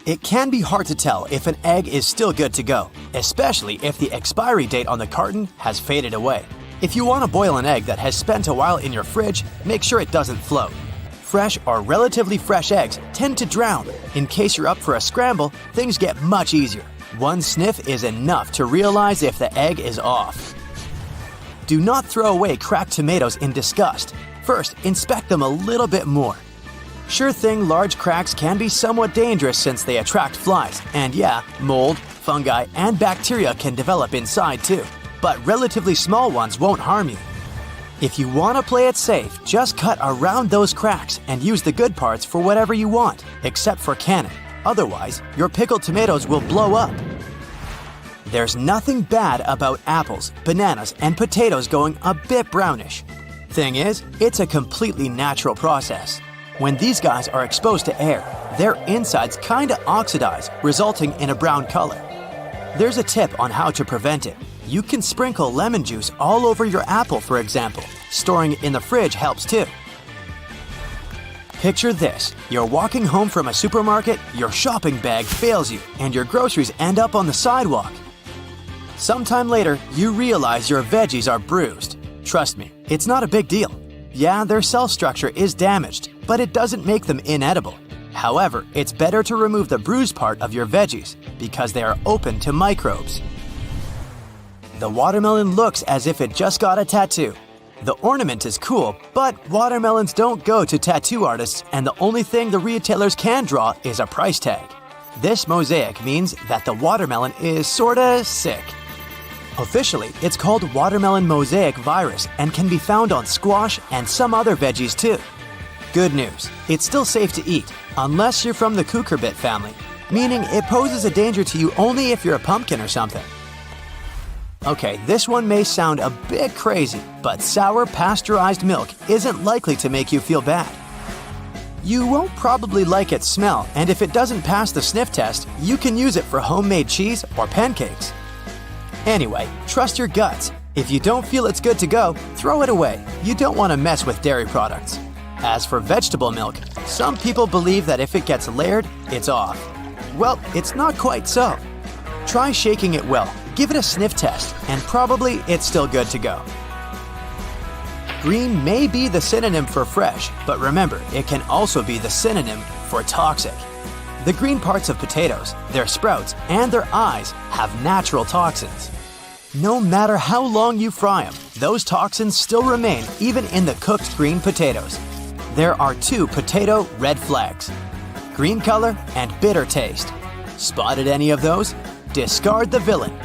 It can be hard to tell if an egg is still good to go, especially if the expiry date on the carton has faded away. If you want to boil an egg that has spent a while in your fridge, make sure it doesn't float. Fresh or relatively fresh eggs tend to drown. In case you're up for a scramble, things get much easier. One sniff is enough to realize if the egg is off. Do not throw away cracked tomatoes in disgust. First, inspect them a little bit more. Sure thing, large cracks can be somewhat dangerous since they attract flies, and yeah, mold, fungi, and bacteria can develop inside too. But relatively small ones won't harm you. If you want to play it safe, just cut around those cracks and use the good parts for whatever you want, except for canning. Otherwise, your pickled tomatoes will blow up. There's nothing bad about apples, bananas, and potatoes going a bit brownish. Thing is, it's a completely natural process. When these guys are exposed to air, their insides kinda oxidize, resulting in a brown color. There's a tip on how to prevent it. You can sprinkle lemon juice all over your apple, for example. Storing it in the fridge helps too. Picture this. You're walking home from a supermarket, your shopping bag fails you, and your groceries end up on the sidewalk. Sometime later, you realize your veggies are bruised. Trust me, it's not a big deal. Yeah, their cell structure is damaged, but it doesn't make them inedible. However, it's better to remove the bruised part of your veggies because they are open to microbes. The watermelon looks as if it just got a tattoo. The ornament is cool, but watermelons don't go to tattoo artists, and the only thing the retailers can draw is a price tag. This mosaic means that the watermelon is sorta sick. Officially, it's called watermelon mosaic virus and can be found on squash and some other veggies too. Good news, it's still safe to eat, unless you're from the cucurbit family, meaning it poses a danger to you only if you're a pumpkin or something. Okay, this one may sound a bit crazy, but sour pasteurized milk isn't likely to make you feel bad. You won't probably like its smell, and if it doesn't pass the sniff test, you can use it for homemade cheese or pancakes. Anyway, trust your guts. If you don't feel it's good to go, throw it away. You don't want to mess with dairy products. As for vegetable milk, some people believe that if it gets layered, it's off. Well, it's not quite so. Try shaking it well, give it a sniff test, and probably it's still good to go. Green may be the synonym for fresh, but remember, it can also be the synonym for toxic. The green parts of potatoes, their sprouts, and their eyes have natural toxins. No matter how long you fry them, those toxins still remain even in the cooked green potatoes. There are two potato red flags: green color and bitter taste. Spotted any of those? Discard the villain.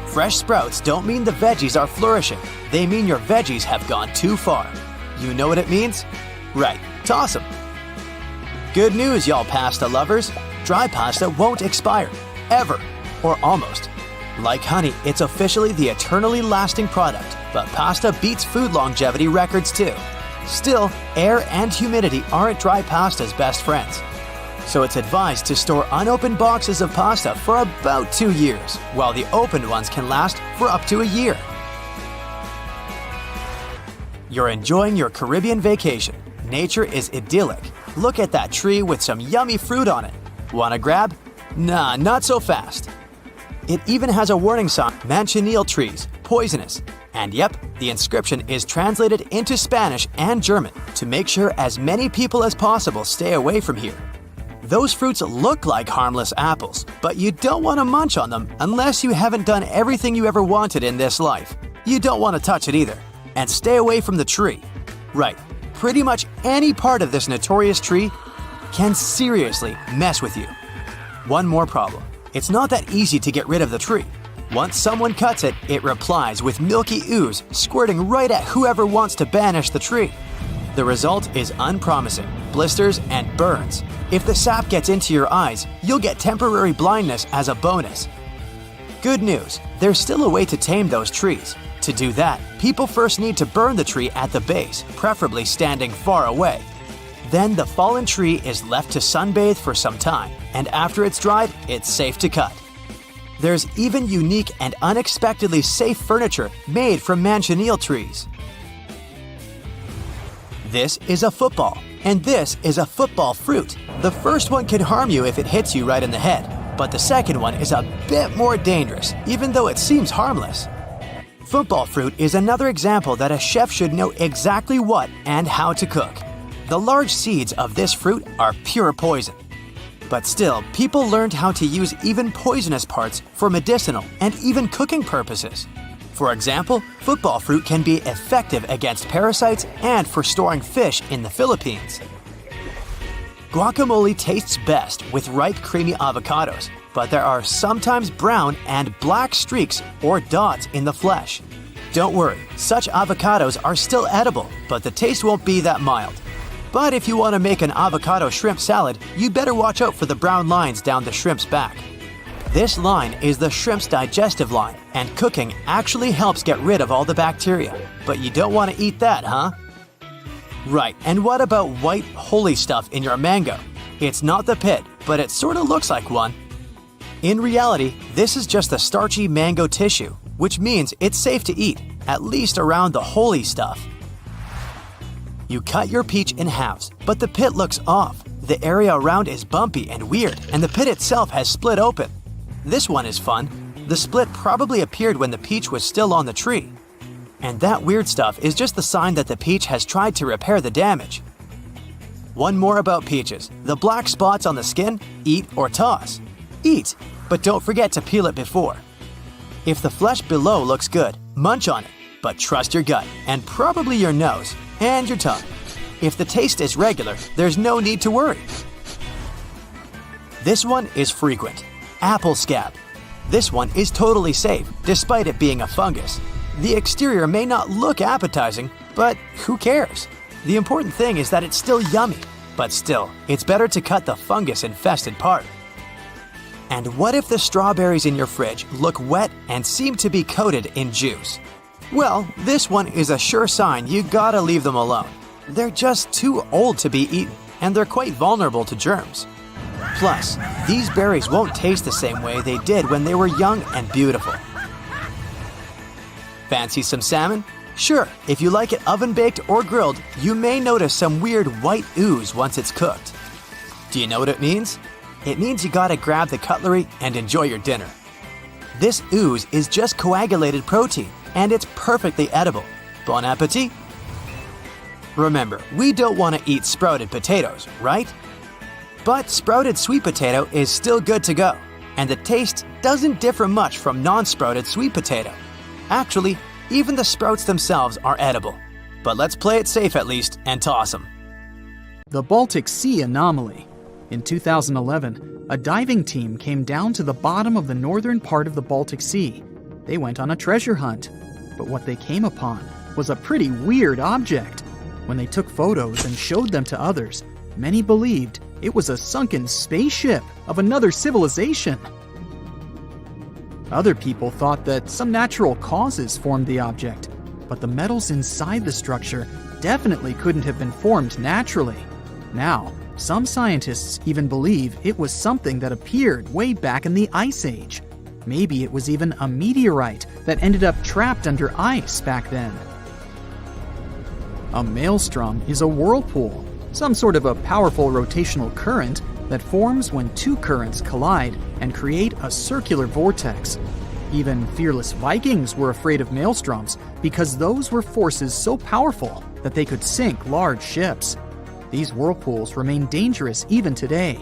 Fresh sprouts don't mean the veggies are flourishing. They mean your veggies have gone too far. You know what it means? Right, toss them. Good news, y'all pasta lovers. Dry pasta won't expire. Ever. Or almost. Like honey, it's officially the eternally lasting product, but pasta beats food longevity records too. Still, air and humidity aren't dry pasta's best friends. So it's advised to store unopened boxes of pasta for about 2 years, while the opened ones can last for up to a year. You're enjoying your Caribbean vacation. Nature is idyllic. Look at that tree with some yummy fruit on it. Wanna grab? Nah, not so fast. It even has a warning sign: Manchineel trees, poisonous. And yep, the inscription is translated into Spanish and German to make sure as many people as possible stay away from here. Those fruits look like harmless apples, but you don't want to munch on them unless you haven't done everything you ever wanted in this life. You don't want to touch it either. And stay away from the tree. Right, pretty much any part of this notorious tree can seriously mess with you. One more problem. It's not that easy to get rid of the tree. Once someone cuts it, it replies with milky ooze, squirting right at whoever wants to banish the tree. The result is unpromising: blisters and burns. If the sap gets into your eyes, you'll get temporary blindness as a bonus. Good news, there's still a way to tame those trees. To do that, people first need to burn the tree at the base, preferably standing far away. Then the fallen tree is left to sunbathe for some time, and after it's dried, it's safe to cut. There's even unique and unexpectedly safe furniture made from Manchineel trees. This is a football, and this is a football fruit. The first one can harm you if it hits you right in the head, but the second one is a bit more dangerous, even though it seems harmless. Football fruit is another example that a chef should know exactly what and how to cook. The large seeds of this fruit are pure poison. But still, people learned how to use even poisonous parts for medicinal and even cooking purposes. For example, football fruit can be effective against parasites and for storing fish in the Philippines. Guacamole tastes best with ripe, creamy avocados, but there are sometimes brown and black streaks or dots in the flesh. Don't worry, such avocados are still edible, but the taste won't be that mild. But if you want to make an avocado shrimp salad, you better watch out for the brown lines down the shrimp's back. This line is the shrimp's digestive line, and cooking actually helps get rid of all the bacteria. But you don't want to eat that, huh? Right, and what about white, holy stuff in your mango? It's not the pit, but it sort of looks like one. In reality, this is just a starchy mango tissue, which means it's safe to eat, at least around the holy stuff. You cut your peach in halves, but the pit looks off. The area around is bumpy and weird, and the pit itself has split open. This one is fun. The split probably appeared when the peach was still on the tree. And that weird stuff is just the sign that the peach has tried to repair the damage. One more about peaches. The black spots on the skin, eat or toss. Eat, but don't forget to peel it before. If the flesh below looks good, munch on it, but trust your gut, and probably your nose, and your tongue. If the taste is regular, there's no need to worry. This one is frequent. Apple scab. This one is totally safe, despite it being a fungus. The exterior may not look appetizing, but who cares? The important thing is that it's still yummy. But still, it's better to cut the fungus-infested part. And what if the strawberries in your fridge look wet and seem to be coated in juice? Well, this one is a sure sign you gotta leave them alone. They're just too old to be eaten, and they're quite vulnerable to germs. Plus, these berries won't taste the same way they did when they were young and beautiful. Fancy some salmon? Sure, if you like it oven-baked or grilled, you may notice some weird white ooze once it's cooked. Do you know what it means? It means you gotta grab the cutlery and enjoy your dinner. This ooze is just coagulated protein, and it's perfectly edible. Bon appetit! Remember, we don't want to eat sprouted potatoes, right? But sprouted sweet potato is still good to go, and the taste doesn't differ much from non-sprouted sweet potato. Actually, even the sprouts themselves are edible. But let's play it safe at least and toss them. The Baltic Sea anomaly. In 2011, a diving team came down to the bottom of the northern part of the Baltic Sea. They went on a treasure hunt, but what they came upon was a pretty weird object. When they took photos and showed them to others, many believed it was a sunken spaceship of another civilization. Other people thought that some natural causes formed the object, but the metals inside the structure definitely couldn't have been formed naturally. Now, some scientists even believe it was something that appeared way back in the Ice Age. Maybe it was even a meteorite that ended up trapped under ice back then. A maelstrom is a whirlpool, some sort of a powerful rotational current that forms when two currents collide and create a circular vortex. Even fearless Vikings were afraid of maelstroms because those were forces so powerful that they could sink large ships. These whirlpools remain dangerous even today,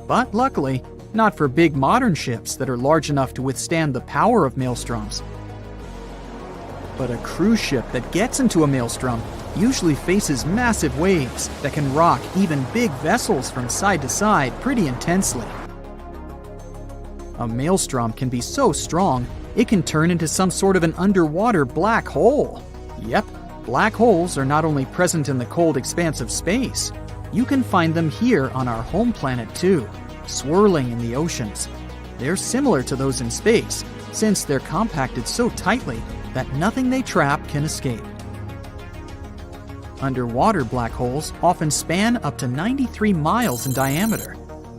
but luckily, not for big modern ships that are large enough to withstand the power of maelstroms. But a cruise ship that gets into a maelstrom usually faces massive waves that can rock even big vessels from side to side pretty intensely. A maelstrom can be so strong, it can turn into some sort of an underwater black hole. Yep, black holes are not only present in the cold expanse of space. You can find them here on our home planet too, swirling in the oceans. They're similar to those in space, since they're compacted so tightly that nothing they trap can escape. Underwater black holes often span up to 93 miles in diameter.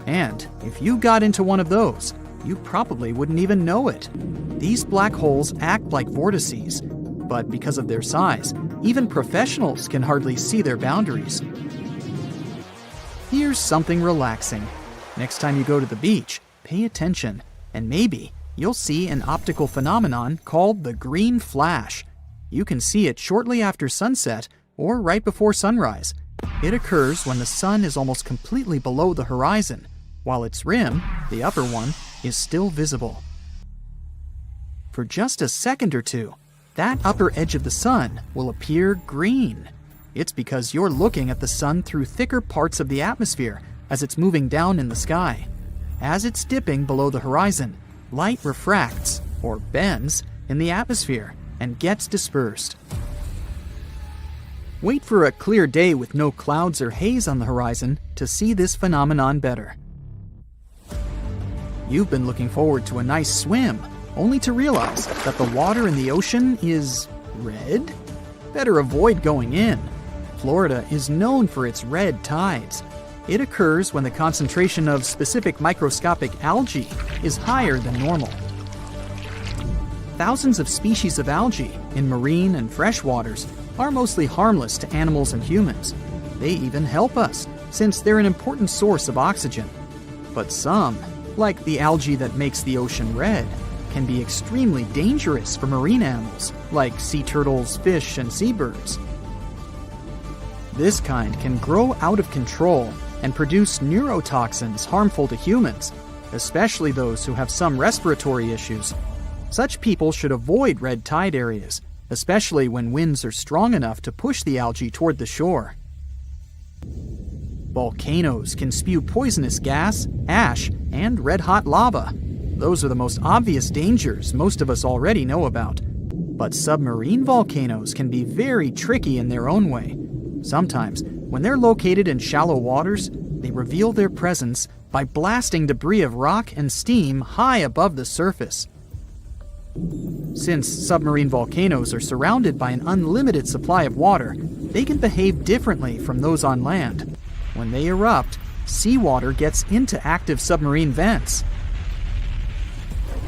And if you got into one of those, you probably wouldn't even know it. These black holes act like vortices, but because of their size, even professionals can hardly see their boundaries. Here's something relaxing. Next time you go to the beach, pay attention, and maybe you'll see an optical phenomenon called the green flash. You can see it shortly after sunset or right before sunrise. It occurs when the sun is almost completely below the horizon, while its rim, the upper one, is still visible. For just a second or two, that upper edge of the sun will appear green. It's because you're looking at the sun through thicker parts of the atmosphere as it's moving down in the sky. As it's dipping below the horizon, light refracts, or bends, in the atmosphere and gets dispersed. Wait for a clear day with no clouds or haze on the horizon to see this phenomenon better. You've been looking forward to a nice swim, only to realize that the water in the ocean is red? Better avoid going in. Florida is known for its red tides. It occurs when the concentration of specific microscopic algae is higher than normal. Thousands of species of algae in marine and fresh waters are mostly harmless to animals and humans. They even help us, since they're an important source of oxygen. But some, like the algae that makes the ocean red, can be extremely dangerous for marine animals, like sea turtles, fish, and seabirds. This kind can grow out of control and produce neurotoxins harmful to humans, especially those who have some respiratory issues. Such people should avoid red tide areas, especially when winds are strong enough to push the algae toward the shore. Volcanoes can spew poisonous gas, ash, and red-hot lava. Those are the most obvious dangers most of us already know about. But submarine volcanoes can be very tricky in their own way. Sometimes, when they're located in shallow waters, they reveal their presence by blasting debris of rock and steam high above the surface. Since submarine volcanoes are surrounded by an unlimited supply of water, they can behave differently from those on land. When they erupt, seawater gets into active submarine vents.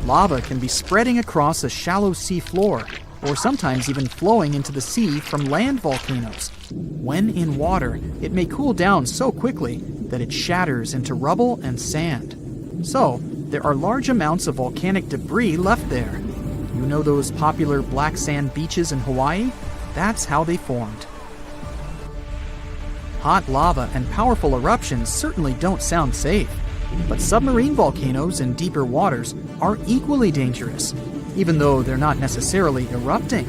Lava can be spreading across a shallow sea floor, or sometimes even flowing into the sea from land volcanoes. When in water, it may cool down so quickly that it shatters into rubble and sand. So, there are large amounts of volcanic debris left there. You know those popular black sand beaches in Hawaii? That's how they formed. Hot lava and powerful eruptions certainly don't sound safe, but submarine volcanoes in deeper waters are equally dangerous. Even though they're not necessarily erupting,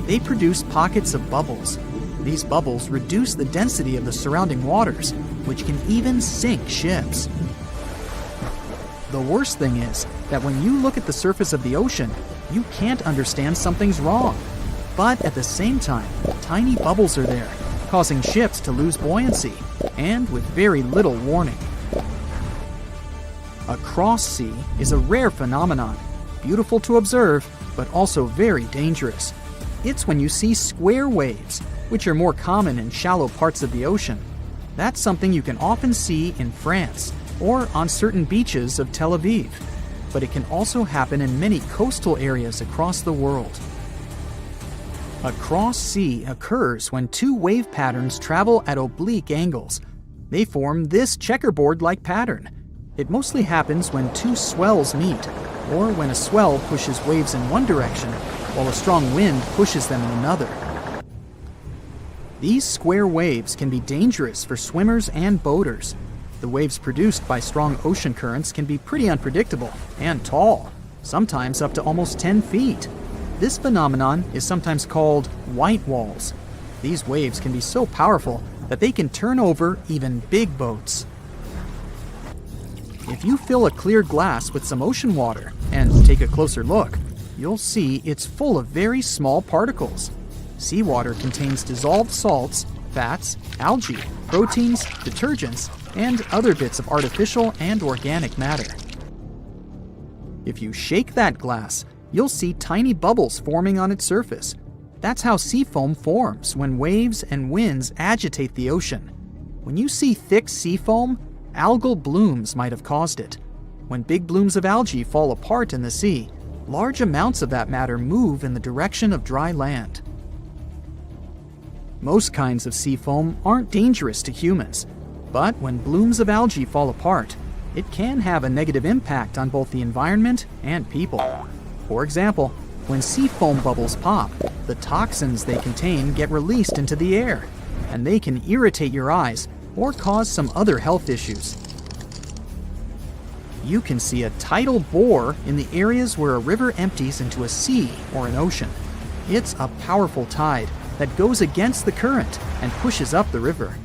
they produce pockets of bubbles. These bubbles reduce the density of the surrounding waters, which can even sink ships. The worst thing is that when you look at the surface of the ocean, you can't understand something's wrong. But at the same time, tiny bubbles are there, causing ships to lose buoyancy, and with very little warning. A cross sea is a rare phenomenon, beautiful to observe, but also very dangerous. It's when you see square waves, which are more common in shallow parts of the ocean. That's something you can often see in France or on certain beaches of Tel Aviv, but it can also happen in many coastal areas across the world. A cross sea occurs when two wave patterns travel at oblique angles. They form this checkerboard-like pattern. It mostly happens when two swells meet, or when a swell pushes waves in one direction, while a strong wind pushes them in another. These square waves can be dangerous for swimmers and boaters. The waves produced by strong ocean currents can be pretty unpredictable and tall, sometimes up to almost 10 feet. This phenomenon is sometimes called white walls. These waves can be so powerful that they can turn over even big boats. If you fill a clear glass with some ocean water and take a closer look, you'll see it's full of very small particles. Seawater contains dissolved salts, fats, algae, proteins, detergents, and other bits of artificial and organic matter. If you shake that glass, you'll see tiny bubbles forming on its surface. That's how sea foam forms when waves and winds agitate the ocean. When you see thick sea foam, algal blooms might have caused it. When big blooms of algae fall apart in the sea, large amounts of that matter move in the direction of dry land. Most kinds of sea foam aren't dangerous to humans, But when blooms of algae fall apart, it can have a negative impact on both the environment and people. For example, when sea foam bubbles pop, the toxins they contain get released into the air, and they can irritate your eyes or cause some other health issues. You can see a tidal bore in the areas where a river empties into a sea or an ocean. It's a powerful tide that goes against the current and pushes up the river.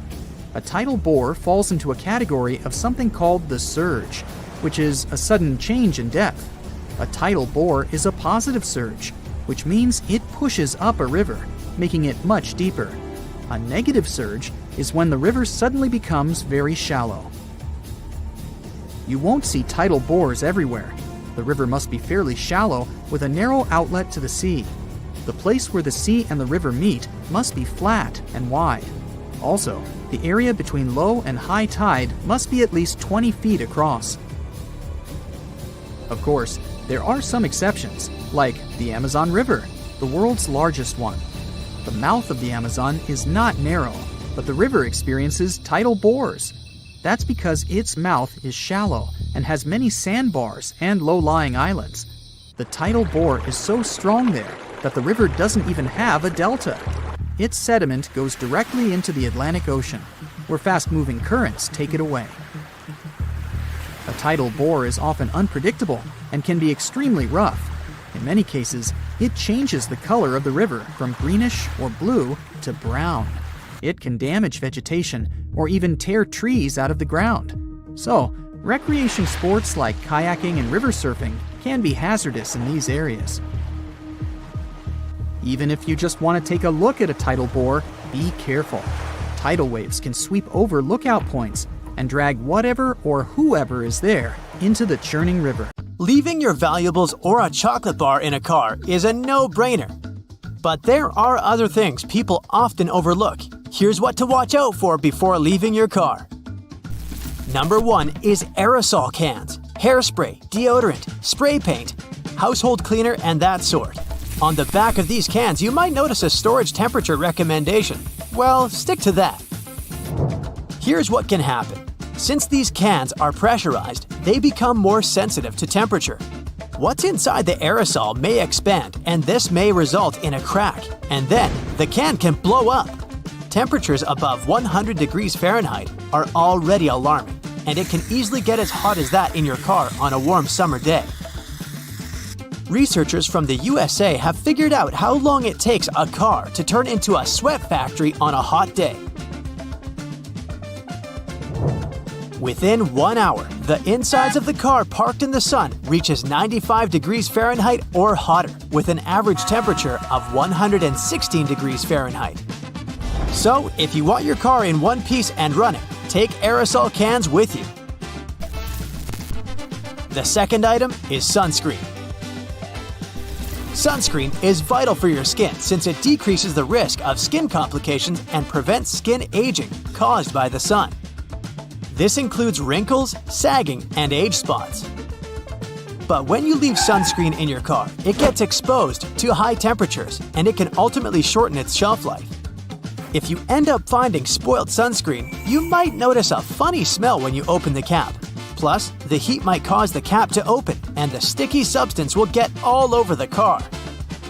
A tidal bore falls into a category of something called the surge, which is a sudden change in depth. A tidal bore is a positive surge, which means it pushes up a river, making it much deeper. A negative surge is when the river suddenly becomes very shallow. You won't see tidal bores everywhere. The river must be fairly shallow with a narrow outlet to the sea. The place where the sea and the river meet must be flat and wide. Also, the area between low and high tide must be at least 20 feet across. Of course, there are some exceptions, like the Amazon River, the world's largest one. The mouth of the Amazon is not narrow, but the river experiences tidal bores. That's because its mouth is shallow and has many sandbars and low-lying islands. The tidal bore is so strong there that the river doesn't even have a delta. Its sediment goes directly into the Atlantic Ocean, where fast-moving currents take it away. A tidal bore is often unpredictable and can be extremely rough. In many cases, it changes the color of the river from greenish or blue to brown. It can damage vegetation or even tear trees out of the ground. So, recreation sports like kayaking and river surfing can be hazardous in these areas. Even if you just want to take a look at a tidal bore, be careful. Tidal waves can sweep over lookout points and drag whatever or whoever is there into the churning river. Leaving your valuables or a chocolate bar in a car is a no-brainer. But there are other things people often overlook. Here's what to watch out for before leaving your car. Number 1 is aerosol cans, hairspray, deodorant, spray paint, household cleaner, and that sort. On the back of these cans, you might notice a storage temperature recommendation. Well, stick to that. Here's what can happen. Since these cans are pressurized, they become more sensitive to temperature. What's inside the aerosol may expand, and this may result in a crack, and then the can can blow up. Temperatures above 100 degrees Fahrenheit are already alarming, and it can easily get as hot as that in your car on a warm summer day. Researchers from the USA have figured out how long it takes a car to turn into a sweat factory on a hot day. Within 1 hour, the insides of the car parked in the sun reaches 95 degrees Fahrenheit or hotter, with an average temperature of 116 degrees Fahrenheit. So, if you want your car in one piece and running, take aerosol cans with you. The second item is sunscreen. Sunscreen is vital for your skin since it decreases the risk of skin complications and prevents skin aging caused by the sun. This includes wrinkles, sagging, and age spots. But when you leave sunscreen in your car, it gets exposed to high temperatures, and it can ultimately shorten its shelf life. If you end up finding spoiled sunscreen, you might notice a funny smell when you open the cap. Plus, the heat might cause the cap to open, and the sticky substance will get all over the car.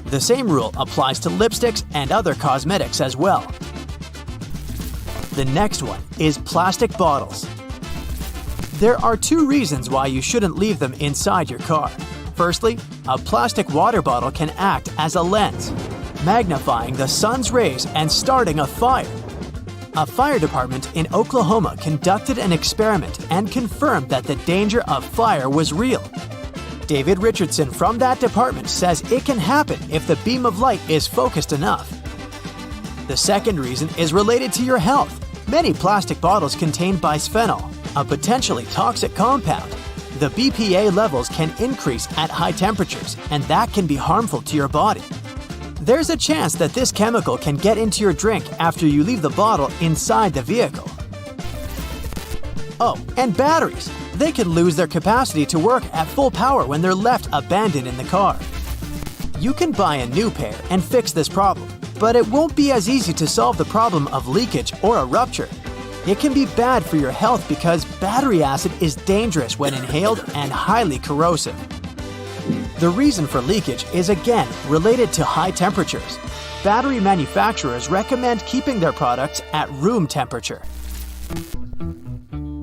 The same rule applies to lipsticks and other cosmetics as well. The next one is plastic bottles. There are 2 reasons why you shouldn't leave them inside your car. Firstly, a plastic water bottle can act as a lens, magnifying the sun's rays and starting a fire. A fire department in Oklahoma conducted an experiment and confirmed that the danger of fire was real. David Richardson from that department says it can happen if the beam of light is focused enough. The second reason is related to your health. Many plastic bottles contain bisphenol, a potentially toxic compound. The BPA levels can increase at high temperatures, and that can be harmful to your body. There's a chance that this chemical can get into your drink after you leave the bottle inside the vehicle. Oh, and batteries. They can lose their capacity to work at full power when they're left abandoned in the car. You can buy a new pair and fix this problem, but it won't be as easy to solve the problem of leakage or a rupture. It can be bad for your health because battery acid is dangerous when inhaled and highly corrosive. The reason for leakage is again related to high temperatures. Battery manufacturers recommend keeping their products at room temperature.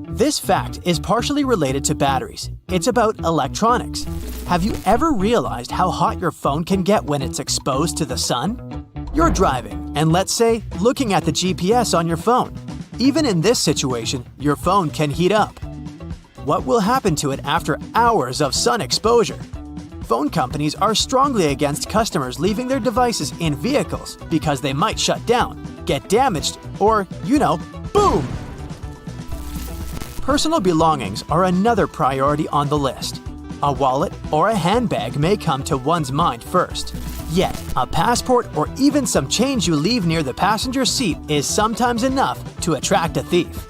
This fact is partially related to batteries. It's about electronics. Have you ever realized how hot your phone can get when it's exposed to the sun? You're driving, and let's say, looking at the GPS on your phone. Even in this situation, your phone can heat up. What will happen to it after hours of sun exposure? Phone companies are strongly against customers leaving their devices in vehicles because they might shut down, get damaged, or, boom! Personal belongings are another priority on the list. A wallet or a handbag may come to one's mind first. Yet, a passport or even some change you leave near the passenger seat is sometimes enough to attract a thief.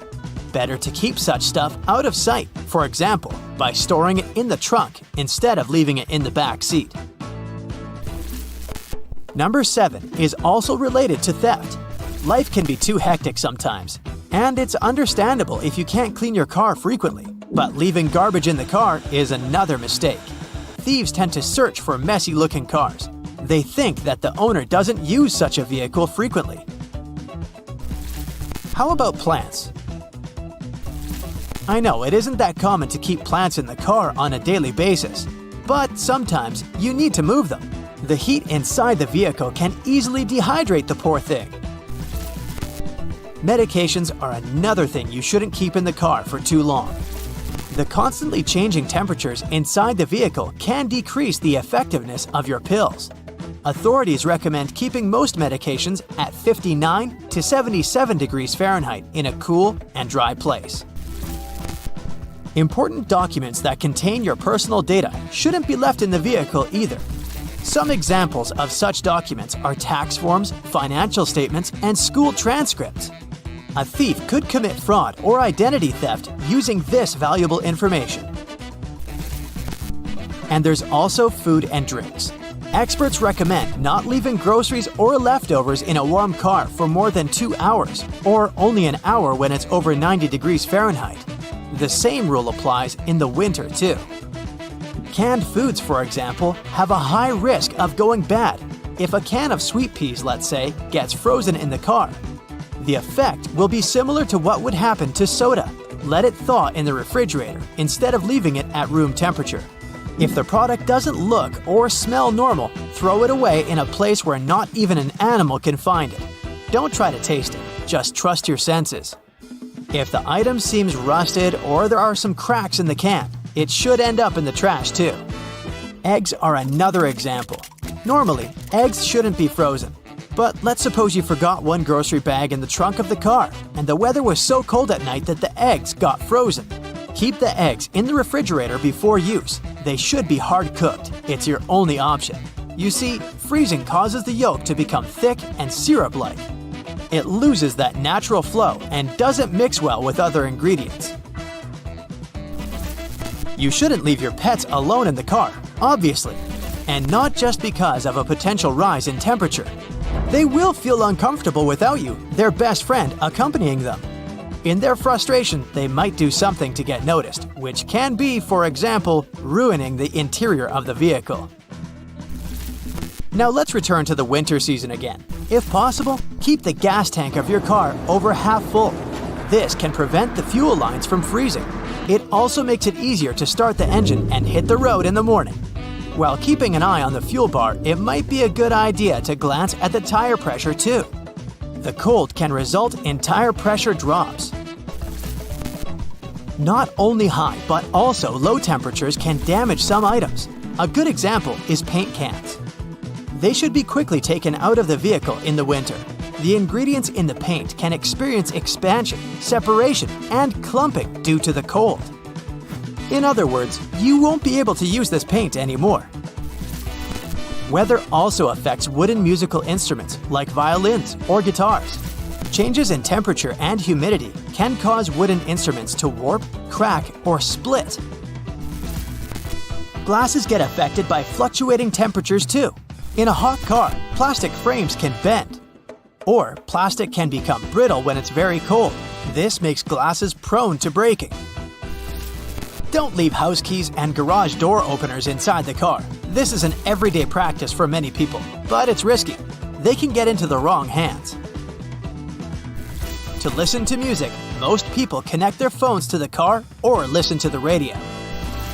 Better to keep such stuff out of sight, for example, by storing it in the trunk instead of leaving it in the back seat. Number 7 is also related to theft. Life can be too hectic sometimes, and it's understandable if you can't clean your car frequently. But leaving garbage in the car is another mistake. Thieves tend to search for messy-looking cars. They think that the owner doesn't use such a vehicle frequently. How about plants? I know it isn't that common to keep plants in the car on a daily basis, but sometimes you need to move them. The heat inside the vehicle can easily dehydrate the poor thing. Medications are another thing you shouldn't keep in the car for too long. The constantly changing temperatures inside the vehicle can decrease the effectiveness of your pills. Authorities recommend keeping most medications at 59 to 77 degrees Fahrenheit in a cool and dry place. Important documents that contain your personal data shouldn't be left in the vehicle either. Some examples of such documents are tax forms, financial statements, and school transcripts. A thief could commit fraud or identity theft using this valuable information. And there's also food and drinks. Experts recommend not leaving groceries or leftovers in a warm car for more than 2 hours, or only an hour when it's over 90 degrees Fahrenheit. The same rule applies in the winter too. Canned foods, for example, have a high risk of going bad. If a can of sweet peas, let's say, gets frozen in the car, the effect will be similar to what would happen to soda. Let it thaw in the refrigerator instead of leaving it at room temperature. If the product doesn't look or smell normal, throw it away in a place where not even an animal can find it. Don't try to taste it, just trust your senses. If the item seems rusted or there are some cracks in the can, it should end up in the trash too. Eggs are another example. Normally, eggs shouldn't be frozen. But let's suppose you forgot one grocery bag in the trunk of the car, and the weather was so cold at night that the eggs got frozen. Keep the eggs in the refrigerator before use. They should be hard-cooked. It's your only option. You see, freezing causes the yolk to become thick and syrup-like. It loses that natural flow and doesn't mix well with other ingredients. You shouldn't leave your pets alone in the car, obviously, and not just because of a potential rise in temperature. They will feel uncomfortable without you, their best friend, accompanying them. In their frustration, they might do something to get noticed, which can be, for example, ruining the interior of the vehicle. Now let's return to the winter season again. If possible, keep the gas tank of your car over half full. This can prevent the fuel lines from freezing. It also makes it easier to start the engine and hit the road in the morning. While keeping an eye on the fuel bar, it might be a good idea to glance at the tire pressure too. The cold can result in tire pressure drops. Not only high, but also low temperatures can damage some items. A good example is paint cans. They should be quickly taken out of the vehicle in the winter. The ingredients in the paint can experience expansion, separation, and clumping due to the cold. In other words, you won't be able to use this paint anymore. Weather also affects wooden musical instruments like violins or guitars. Changes in temperature and humidity can cause wooden instruments to warp, crack, or split. Glasses get affected by fluctuating temperatures too. In a hot car, plastic frames can bend. Or plastic can become brittle when it's very cold, This makes glasses prone to breaking. Don't leave house keys and garage door openers inside the car. This is an everyday practice for many people, but it's risky. They can get into the wrong hands. To listen to music, most people connect their phones to the car or listen to the radio.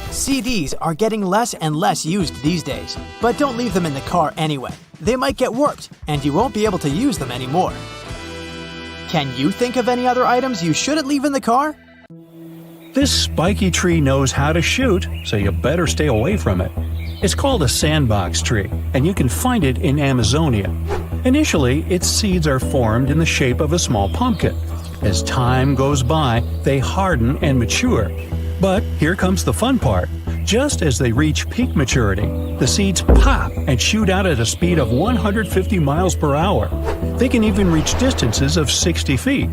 CDs are getting less and less used these days, but don't leave them in the car anyway. They might get warped, and you won't be able to use them anymore. Can you think of any other items you shouldn't leave in the car? This spiky tree knows how to shoot, so you better stay away from it. It's called a sandbox tree, and you can find it in Amazonia. Initially, its seeds are formed in the shape of a small pumpkin. As time goes by, they harden and mature. But here comes the fun part. Just as they reach peak maturity, the seeds pop and shoot out at a speed of 150 miles per hour. They can even reach distances of 60 feet.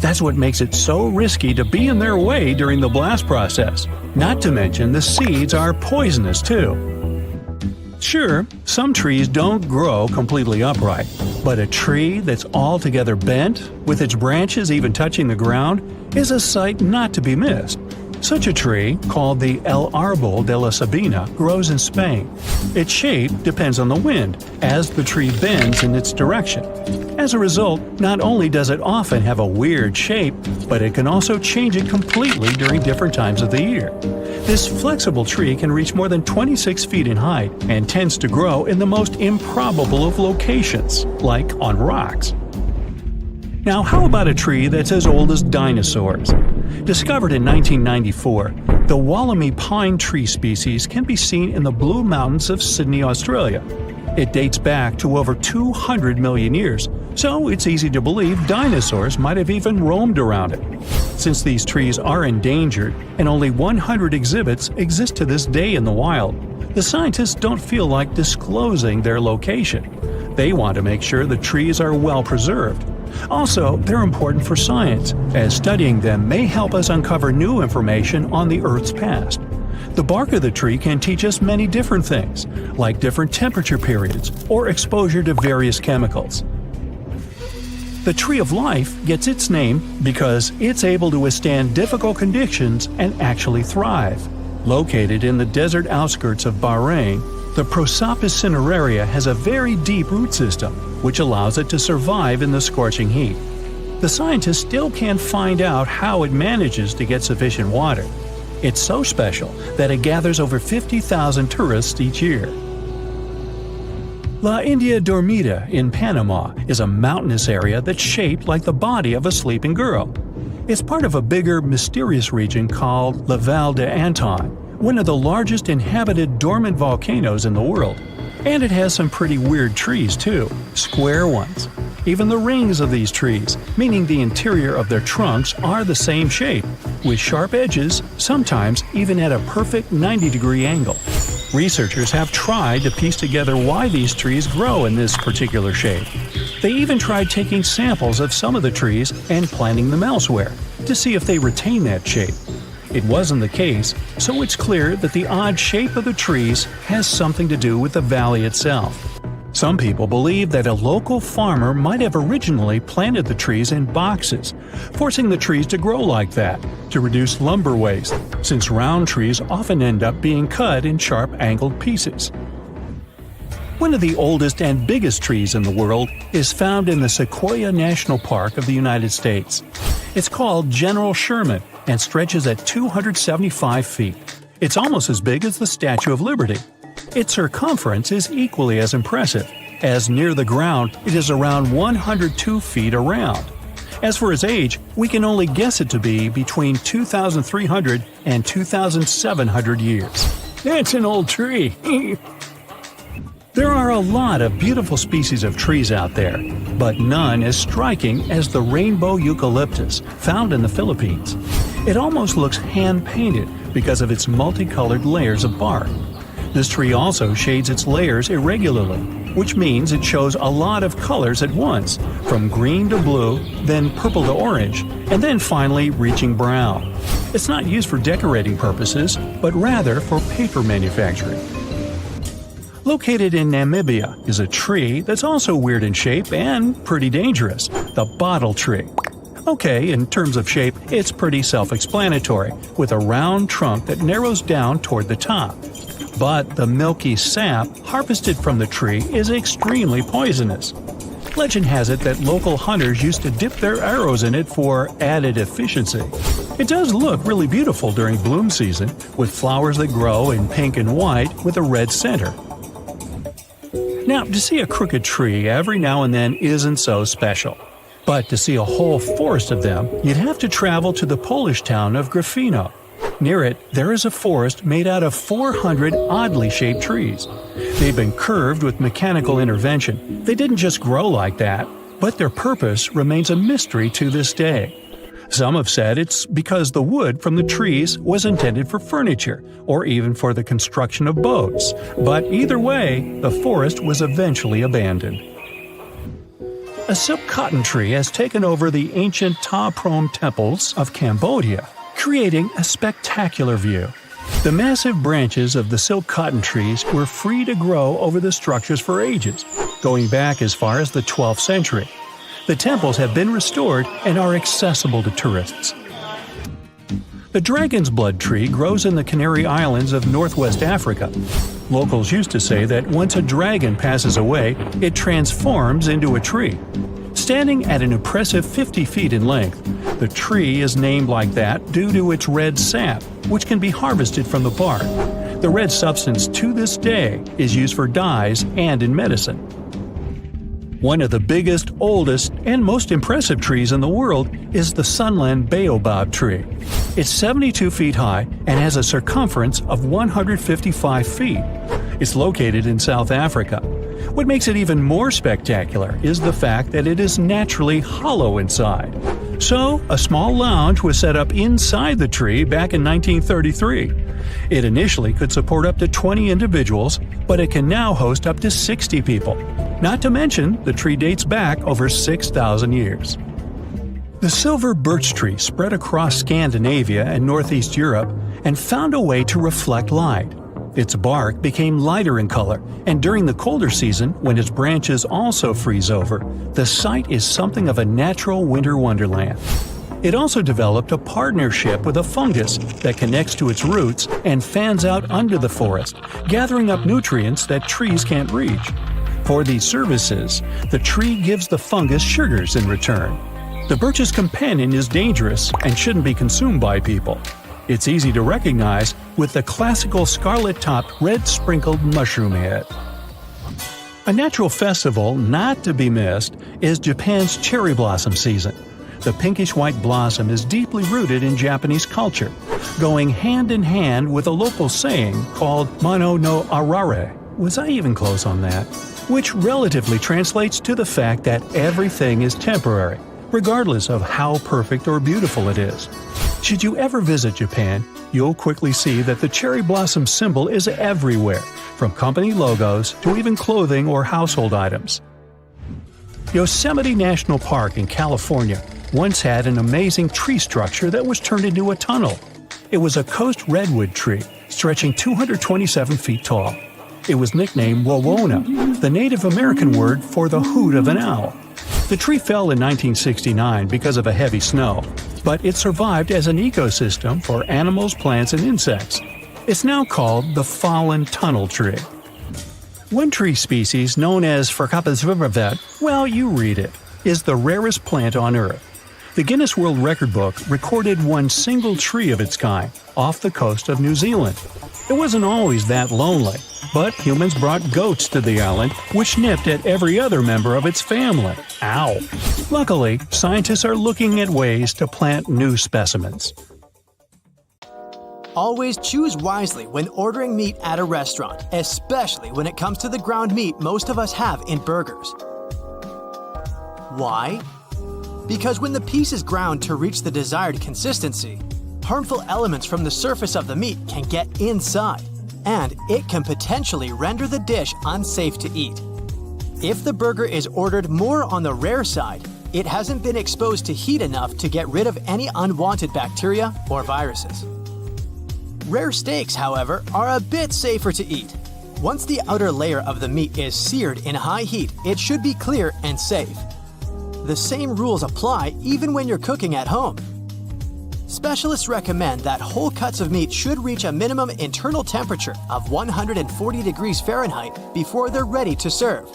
That's what makes it so risky to be in their way during the blast process. Not to mention the seeds are poisonous too. Sure, some trees don't grow completely upright, but a tree that's altogether bent, with its branches even touching the ground, is a sight not to be missed. Such a tree, called the El Árbol de la Sabina, grows in Spain. Its shape depends on the wind, as the tree bends in its direction. As a result, not only does it often have a weird shape, but it can also change it completely during different times of the year. This flexible tree can reach more than 26 feet in height and tends to grow in the most improbable of locations, like on rocks. Now, how about a tree that's as old as dinosaurs? Discovered in 1994, the Wollemi pine tree species can be seen in the Blue Mountains of Sydney, Australia. It dates back to over 200 million years, so it's easy to believe dinosaurs might have even roamed around it. Since these trees are endangered and only 100 exhibits exist to this day in the wild, the scientists don't feel like disclosing their location. They want to make sure the trees are well preserved. Also, they're important for science, as studying them may help us uncover new information on the Earth's past. The bark of the tree can teach us many different things, like different temperature periods or exposure to various chemicals. The tree of life gets its name because it's able to withstand difficult conditions and actually thrive. Located in the desert outskirts of Bahrain, the Prosopis cineraria has a very deep root system, which allows it to survive in the scorching heat. The scientists still can't find out how it manages to get sufficient water. It's so special that it gathers over 50,000 tourists each year. La India Dormida in Panama is a mountainous area that's shaped like the body of a sleeping girl. It's part of a bigger, mysterious region called La Val de Anton, one of the largest inhabited dormant volcanoes in the world. And it has some pretty weird trees too, square ones. Even the rings of these trees, meaning the interior of their trunks, are the same shape, with sharp edges, sometimes even at a perfect 90-degree angle. Researchers have tried to piece together why these trees grow in this particular shape. They even tried taking samples of some of the trees and planting them elsewhere, to see if they retain that shape. It wasn't the case, so it's clear that the odd shape of the trees has something to do with the valley itself. Some people believe that a local farmer might have originally planted the trees in boxes, forcing the trees to grow like that, to reduce lumber waste, since round trees often end up being cut in sharp angled pieces. One of the oldest and biggest trees in the world is found in the Sequoia National Park of the United States. It's called General Sherman and stretches at 275 feet. It's almost as big as the Statue of Liberty. Its circumference is equally as impressive, as near the ground it is around 102 feet around. As for its age, we can only guess it to be between 2,300 and 2,700 years. That's an old tree! There are a lot of beautiful species of trees out there, but none as striking as the rainbow eucalyptus found in the Philippines. It almost looks hand-painted because of its multicolored layers of bark. This tree also shades its layers irregularly, which means it shows a lot of colors at once, from green to blue, then purple to orange, and then finally reaching brown. It's not used for decorating purposes, but rather for paper manufacturing. Located in Namibia is a tree that's also weird in shape and pretty dangerous, the bottle tree. Okay, in terms of shape, it's pretty self-explanatory, with a round trunk that narrows down toward the top. But the milky sap harvested from the tree is extremely poisonous. Legend has it that local hunters used to dip their arrows in it for added efficiency. It does look really beautiful during bloom season, with flowers that grow in pink and white with a red center. Now, to see a crooked tree every now and then isn't so special. But to see a whole forest of them, you'd have to travel to the Polish town of Gryfino. Near it, there is a forest made out of 400 oddly shaped trees. They've been curved with mechanical intervention. They didn't just grow like that, but their purpose remains a mystery to this day. Some have said it's because the wood from the trees was intended for furniture, or even for the construction of boats. But either way, the forest was eventually abandoned. A silk cotton tree has taken over the ancient Ta Prohm temples of Cambodia, creating a spectacular view. The massive branches of the silk cotton trees were free to grow over the structures for ages, going back as far as the 12th century. The temples have been restored and are accessible to tourists. The dragon's blood tree grows in the Canary Islands of northwest Africa. Locals used to say that once a dragon passes away, it transforms into a tree. Standing at an impressive 50 feet in length, the tree is named like that due to its red sap, which can be harvested from the bark. The red substance to this day is used for dyes and in medicine. One of the biggest, oldest, and most impressive trees in the world is the Sunland Baobab tree. It's 72 feet high and has a circumference of 155 feet. It's located in South Africa. What makes it even more spectacular is the fact that it is naturally hollow inside. So, a small lounge was set up inside the tree back in 1933. It initially could support up to 20 individuals, but it can now host up to 60 people. Not to mention, the tree dates back over 6,000 years. The silver birch tree spread across Scandinavia and northeast Europe and found a way to reflect light. Its bark became lighter in color, and during the colder season, when its branches also freeze over, the site is something of a natural winter wonderland. It also developed a partnership with a fungus that connects to its roots and fans out under the forest, gathering up nutrients that trees can't reach. For these services, the tree gives the fungus sugars in return. The birch's companion is dangerous and shouldn't be consumed by people. It's easy to recognize with the classical scarlet-topped red-sprinkled mushroom head. A natural festival not to be missed is Japan's cherry blossom season. The pinkish-white blossom is deeply rooted in Japanese culture, going hand in hand with a local saying called Mono no Arare. Was I even close on that? Which relatively translates to the fact that everything is temporary, regardless of how perfect or beautiful it is. Should you ever visit Japan, you'll quickly see that the cherry blossom symbol is everywhere, from company logos to even clothing or household items. Yosemite National Park in California once had an amazing tree structure that was turned into a tunnel. It was a coast redwood tree, stretching 227 feet tall. It was nicknamed Wawona, the Native American word for the hoot of an owl. The tree fell in 1969 because of a heavy snow, but it survived as an ecosystem for animals, plants, and insects. It's now called the fallen tunnel tree. One tree species known as Farcapazvivervet, well, you read it, is the rarest plant on Earth. The Guinness World Record book recorded one single tree of its kind off the coast of New Zealand. It wasn't always that lonely, but humans brought goats to the island, which nipped at every other member of its family. Ow! Luckily, scientists are looking at ways to plant new specimens. Always choose wisely when ordering meat at a restaurant, especially when it comes to the ground meat most of us have in burgers. Why? Because when the piece is ground to reach the desired consistency, harmful elements from the surface of the meat can get inside, and it can potentially render the dish unsafe to eat. If the burger is ordered more on the rare side, it hasn't been exposed to heat enough to get rid of any unwanted bacteria or viruses. Rare steaks, however, are a bit safer to eat. Once the outer layer of the meat is seared in high heat, it should be clear and safe. The same rules apply even when you're cooking at home. Specialists recommend that whole cuts of meat should reach a minimum internal temperature of 140 degrees Fahrenheit before they're ready to serve.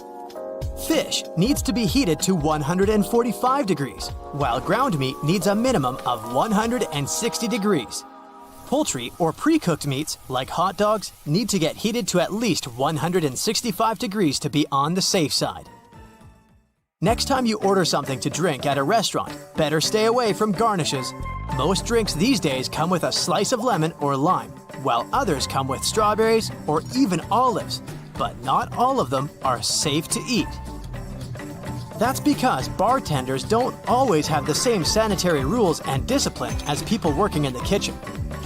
Fish needs to be heated to 145 degrees, while ground meat needs a minimum of 160 degrees. Poultry or pre-cooked meats, like hot dogs, need to get heated to at least 165 degrees to be on the safe side. Next time you order something to drink at a restaurant, better stay away from garnishes. Most drinks these days come with a slice of lemon or lime, while others come with strawberries or even olives, but not all of them are safe to eat. That's because bartenders don't always have the same sanitary rules and discipline as people working in the kitchen.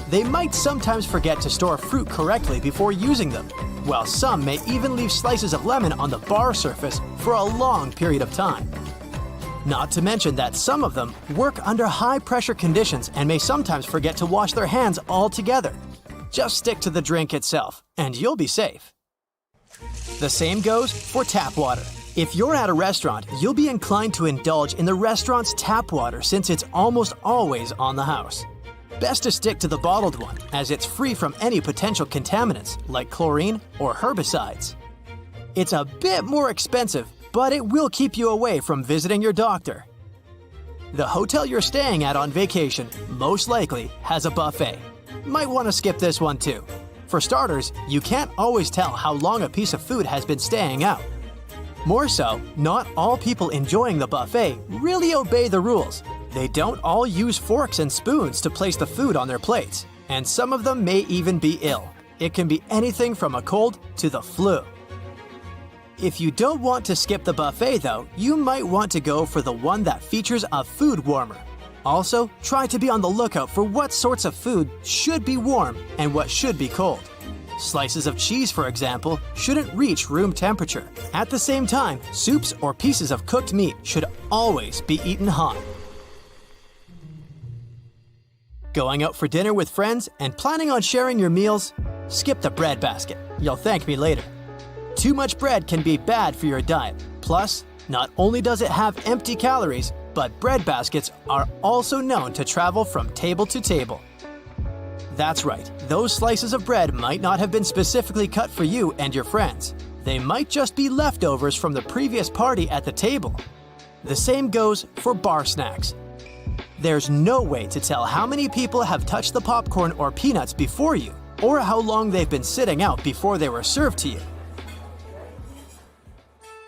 They might sometimes forget to store fruit correctly before using them, while some may even leave slices of lemon on the bar surface for a long period of time. Not to mention that some of them work under high-pressure conditions and may sometimes forget to wash their hands altogether. Just stick to the drink itself, and you'll be safe. The same goes for tap water. If you're at a restaurant, you'll be inclined to indulge in the restaurant's tap water since it's almost always on the house. Best to stick to the bottled one, as it's free from any potential contaminants like chlorine or herbicides. It's a bit more expensive, but it will keep you away from visiting your doctor. The hotel you're staying at on vacation most likely has a buffet. Might want to skip this one too. For starters, you can't always tell how long a piece of food has been staying out. More so, not all people enjoying the buffet really obey the rules. They don't all use forks and spoons to place the food on their plates, and some of them may even be ill. It can be anything from a cold to the flu. If you don't want to skip the buffet though, you might want to go for the one that features a food warmer. Also, try to be on the lookout for what sorts of food should be warm and what should be cold. Slices of cheese, for example, shouldn't reach room temperature. At the same time, soups or pieces of cooked meat should always be eaten hot. Going out for dinner with friends and planning on sharing your meals? Skip the bread basket. You'll thank me later. Too much bread can be bad for your diet. Plus, not only does it have empty calories, but bread baskets are also known to travel from table to table. That's right, those slices of bread might not have been specifically cut for you and your friends. They might just be leftovers from the previous party at the table. The same goes for bar snacks. There's no way to tell how many people have touched the popcorn or peanuts before you, or how long they've been sitting out before they were served to you.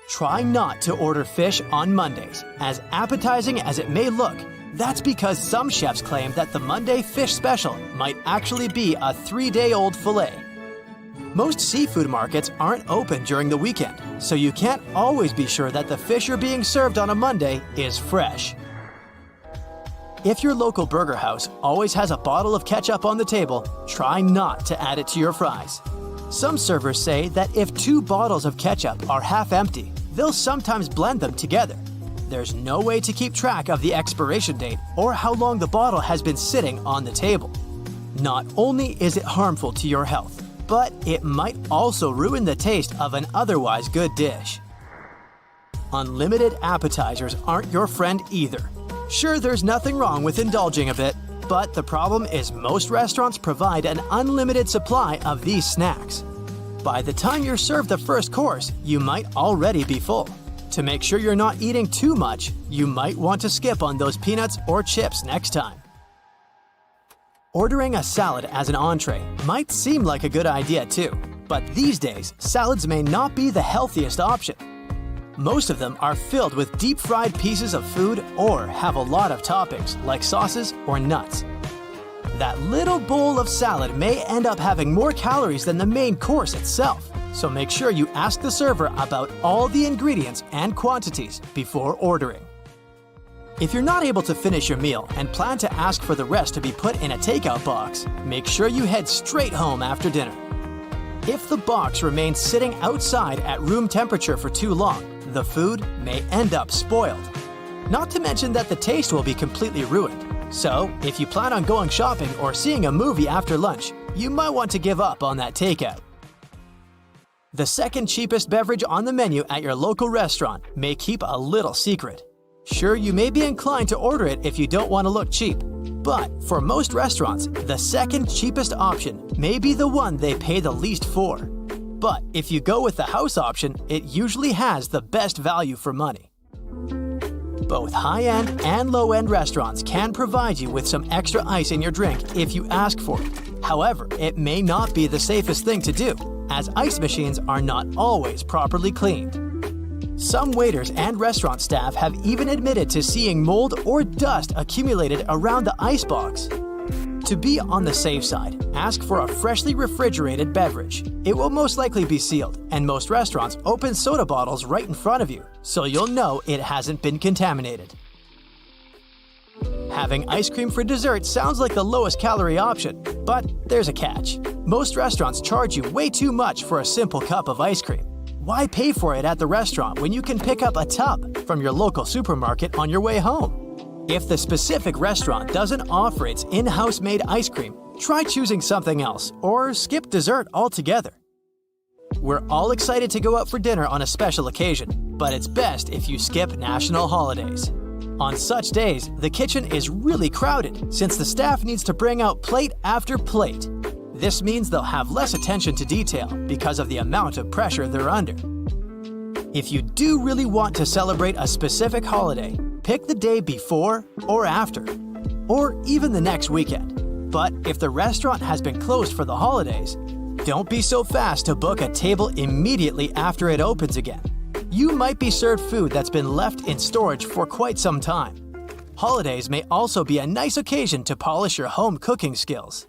Try not to order fish on Mondays, as appetizing as it may look. That's because some chefs claim that the Monday fish special might actually be a 3-day-old fillet. Most seafood markets aren't open during the weekend, so you can't always be sure that the fish you're being served on a Monday is fresh. If your local burger house always has a bottle of ketchup on the table, try not to add it to your fries. Some servers say that if 2 bottles of ketchup are half empty, they'll sometimes blend them together. There's no way to keep track of the expiration date or how long the bottle has been sitting on the table. Not only is it harmful to your health, but it might also ruin the taste of an otherwise good dish. Unlimited appetizers aren't your friend either. Sure, there's nothing wrong with indulging a bit, but the problem is most restaurants provide an unlimited supply of these snacks. By the time you're served the first course, you might already be full. To make sure you're not eating too much, you might want to skip on those peanuts or chips next time. Ordering a salad as an entree might seem like a good idea too, but these days, salads may not be the healthiest option. Most of them are filled with deep-fried pieces of food or have a lot of toppings like sauces or nuts. That little bowl of salad may end up having more calories than the main course itself, so make sure you ask the server about all the ingredients and quantities before ordering. If you're not able to finish your meal and plan to ask for the rest to be put in a takeout box, make sure you head straight home after dinner. If the box remains sitting outside at room temperature for too long, the food may end up spoiled. Not to mention that the taste will be completely ruined. So, if you plan on going shopping or seeing a movie after lunch, you might want to give up on that takeout. The second cheapest beverage on the menu at your local restaurant may keep a little secret. Sure, you may be inclined to order it if you don't want to look cheap, but for most restaurants, the second cheapest option may be the one they pay the least for. But if you go with the house option, it usually has the best value for money. Both high-end and low-end restaurants can provide you with some extra ice in your drink if you ask for it. However, it may not be the safest thing to do, as ice machines are not always properly cleaned. Some waiters and restaurant staff have even admitted to seeing mold or dust accumulated around the ice box. To be on the safe side, ask for a freshly refrigerated beverage. It will most likely be sealed, and most restaurants open soda bottles right in front of you, so you'll know it hasn't been contaminated. Having ice cream for dessert sounds like the lowest calorie option, but there's a catch. Most restaurants charge you way too much for a simple cup of ice cream. Why pay for it at the restaurant when you can pick up a tub from your local supermarket on your way home? If the specific restaurant doesn't offer its in-house made ice cream, try choosing something else or skip dessert altogether. We're all excited to go out for dinner on a special occasion, but it's best if you skip national holidays. On such days, the kitchen is really crowded since the staff needs to bring out plate after plate. This means they'll have less attention to detail because of the amount of pressure they're under. If you do really want to celebrate a specific holiday, pick the day before or after, or even the next weekend. But if the restaurant has been closed for the holidays, don't be so fast to book a table immediately after it opens again. You might be served food that's been left in storage for quite some time. Holidays may also be a nice occasion to polish your home cooking skills.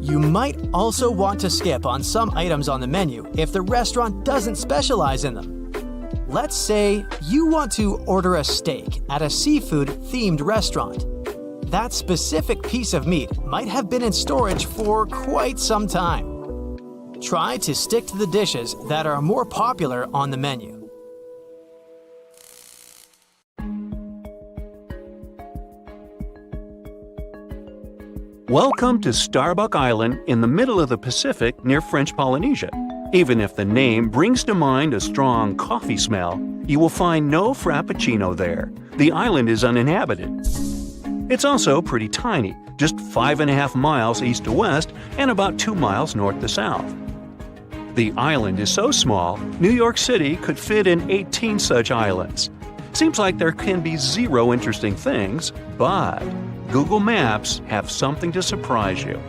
You might also want to skip on some items on the menu if the restaurant doesn't specialize in them. Let's say you want to order a steak at a seafood-themed restaurant. That specific piece of meat might have been in storage for quite some time. Try to stick to the dishes that are more popular on the menu. Welcome to Starbuck Island in the middle of the Pacific near French Polynesia. Even if the name brings to mind a strong coffee smell, you will find no frappuccino there. The island is uninhabited. It's also pretty tiny, just 5.5 miles east to west and about 2 miles north to south. The island is so small, New York City could fit in 18 such islands. Seems like there can be zero interesting things, but Google Maps have something to surprise you.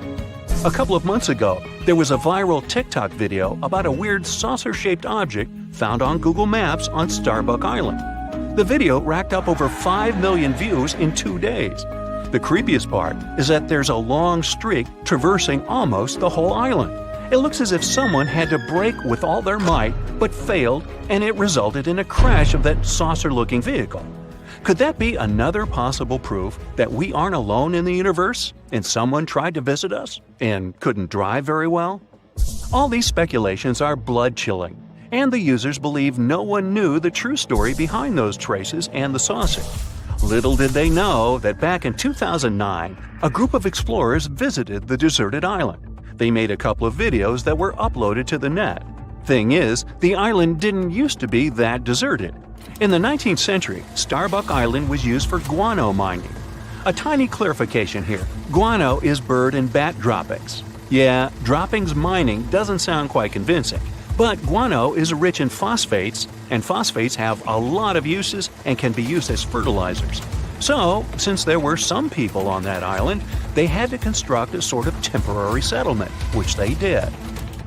A couple of months ago, there was a viral TikTok video about a weird saucer-shaped object found on Google Maps on Starbuck Island. The video racked up over 5 million views in 2 days. The creepiest part is that there's a long streak traversing almost the whole island. It looks as if someone had to brake with all their might, but failed, and it resulted in a crash of that saucer-looking vehicle. Could that be another possible proof that we aren't alone in the universe and someone tried to visit us and couldn't drive very well? All these speculations are blood-chilling, and the users believe no one knew the true story behind those traces and the saucer. Little did they know that back in 2009, a group of explorers visited the deserted island. They made a couple of videos that were uploaded to the net. Thing is, the island didn't used to be that deserted. In the 19th century, Starbuck Island was used for guano mining. A tiny clarification here. Guano is bird and bat droppings. Yeah, droppings mining doesn't sound quite convincing, but guano is rich in phosphates, and phosphates have a lot of uses and can be used as fertilizers. So, since there were some people on that island, they had to construct a sort of temporary settlement, which they did.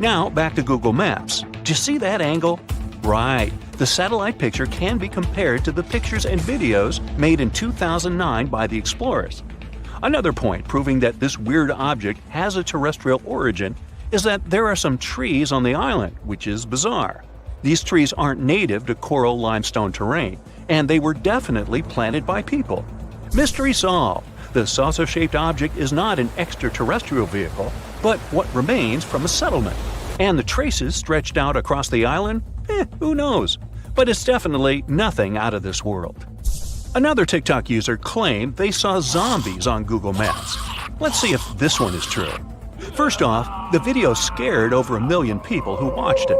Now, back to Google Maps. Do you see that angle? Right. The satellite picture can be compared to the pictures and videos made in 2009 by the explorers. Another point proving that this weird object has a terrestrial origin is that there are some trees on the island, which is bizarre. These trees aren't native to coral limestone terrain, and they were definitely planted by people. Mystery solved. The saucer-shaped object is not an extraterrestrial vehicle, but what remains from a settlement. And the traces stretched out across the island? Who knows? But it's definitely nothing out of this world. Another TikTok user claimed they saw zombies on Google Maps. Let's see if this one is true. First off, the video scared over 1 million people who watched it.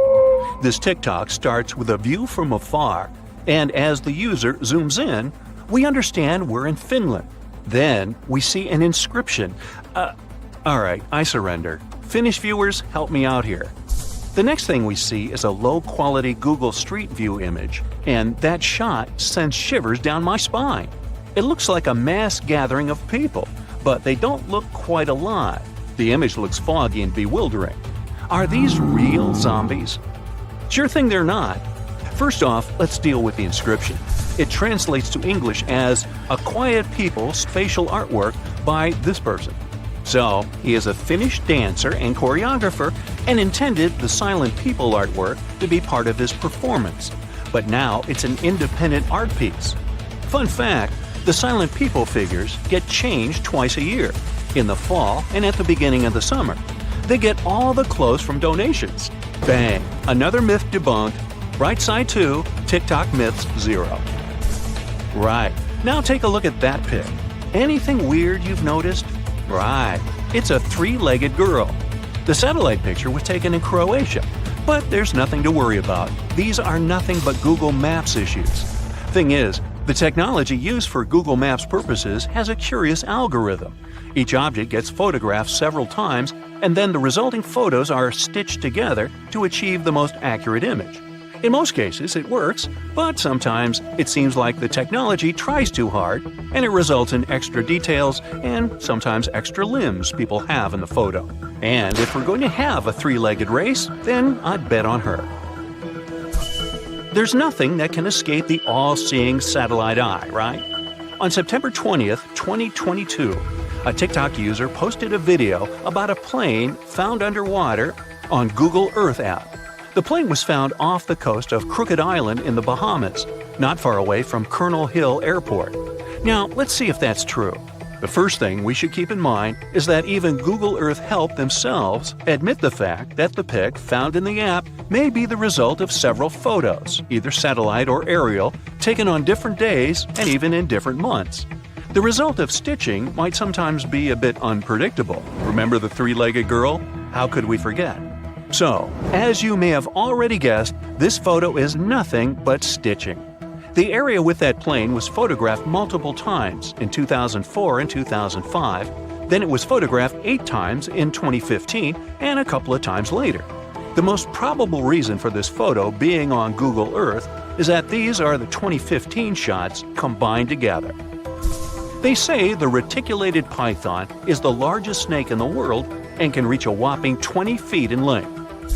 This TikTok starts with a view from afar, And as the user zooms in, we understand we're in Finland. Then we see an inscription. Alright, I surrender. Finnish viewers, help me out here. The next thing we see is a low-quality Google Street View image, and that shot sends shivers down my spine. It looks like a mass gathering of people, but they don't look quite alive. The image looks foggy and bewildering. Are these real zombies? Sure thing they're not. First off, let's deal with the inscription. It translates to English as "A Quiet People's Facial Artwork by this person." So, he is a Finnish dancer and choreographer and intended the silent people artwork to be part of his performance. But now it's an independent art piece. Fun fact, the silent people figures get changed twice a year, in the fall and at the beginning of the summer. They get all the clothes from donations. Bang! Another myth debunked. Bright side 2, TikTok myths 0. Right, now take a look at that pic. Anything weird you've noticed? Right, it's a 3-legged girl. The satellite picture was taken in Croatia, but there's nothing to worry about. These are nothing but Google Maps issues. Thing is, the technology used for Google Maps purposes has a curious algorithm. Each object gets photographed several times, and then the resulting photos are stitched together to achieve the most accurate image. In most cases, it works, but sometimes it seems like the technology tries too hard, and it results in extra details and sometimes extra limbs people have in the photo. And if we're going to have a 3-legged race, then I'd bet on her. There's nothing that can escape the all-seeing satellite eye, right? On September 20th, 2022, a TikTok user posted a video about a plane found underwater on Google Earth app. The plane was found off the coast of Crooked Island in the Bahamas, not far away from Colonel Hill Airport. Now, let's see if that's true. The first thing we should keep in mind is that even Google Earth Help themselves admit the fact that the pic found in the app may be the result of several photos, either satellite or aerial, taken on different days and even in different months. The result of stitching might sometimes be a bit unpredictable. Remember the 3-legged girl? How could we forget? So, as you may have already guessed, this photo is nothing but stitching. The area with that plane was photographed multiple times in 2004 and 2005, then it was photographed 8 times in 2015 and a couple of times later. The most probable reason for this photo being on Google Earth is that these are the 2015 shots combined together. They say the reticulated python is the largest snake in the world and can reach a whopping 20 feet in length.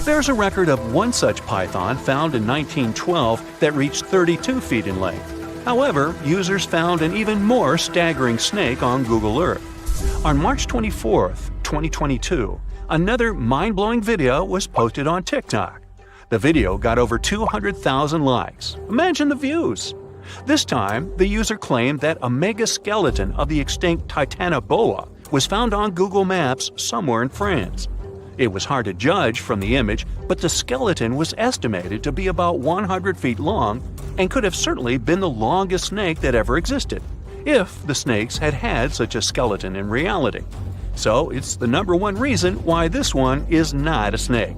There's a record of one such python found in 1912 that reached 32 feet in length. However, users found an even more staggering snake on Google Earth. On March 24, 2022, another mind-blowing video was posted on TikTok. The video got over 200,000 likes. Imagine the views! This time, the user claimed that a mega-skeleton of the extinct Titanoboa was found on Google Maps somewhere in France. It was hard to judge from the image, but the skeleton was estimated to be about 100 feet long and could have certainly been the longest snake that ever existed, if the snakes had had such a skeleton in reality. So it's the number one reason why this one is not a snake.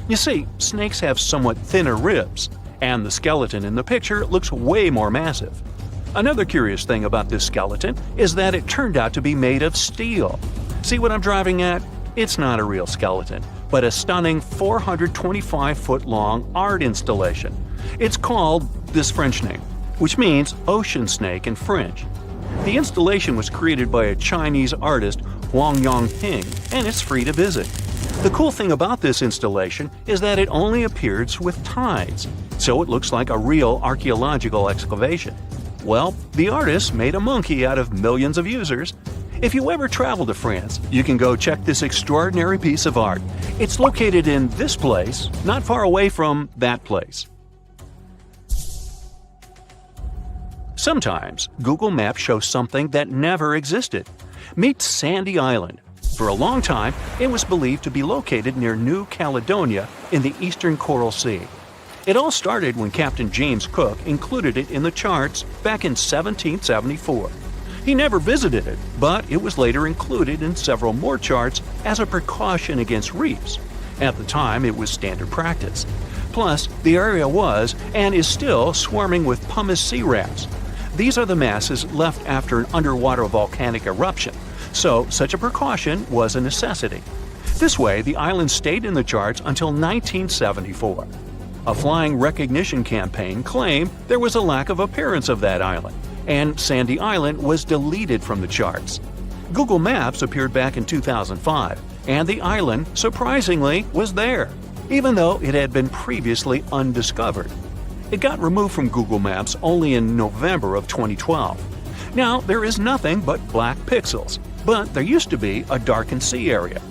You see, snakes have somewhat thinner ribs, and the skeleton in the picture looks way more massive. Another curious thing about this skeleton is that it turned out to be made of steel. See what I'm driving at? It's not a real skeleton, but a stunning 425-foot-long art installation. It's called this French name, which means ocean snake in French. The installation was created by a Chinese artist, Huang Yongping, and it's free to visit. The cool thing about this installation is that it only appears with tides, so it looks like a real archaeological excavation. Well, the artist made a monkey out of millions of users. If you ever travel to France, you can go check this extraordinary piece of art. It's located in this place, not far away from that place. Sometimes, Google Maps shows something that never existed. Meet Sandy Island. For a long time, it was believed to be located near New Caledonia in the eastern Coral Sea. It all started when Captain James Cook included it in the charts back in 1774. He never visited it, but it was later included in several more charts as a precaution against reefs. At the time, it was standard practice. Plus, the area was, and is still, swarming with pumice sea wrasse. These are the masses left after an underwater volcanic eruption, so such a precaution was a necessity. This way, the island stayed in the charts until 1974. A flying recognition campaign claimed there was a lack of appearance of that island, and Sandy Island was deleted from the charts. Google Maps appeared back in 2005, and the island, surprisingly, was there, even though it had been previously undiscovered. It got removed from Google Maps only in November of 2012. Now, there is nothing but black pixels, but there used to be a darkened sea area.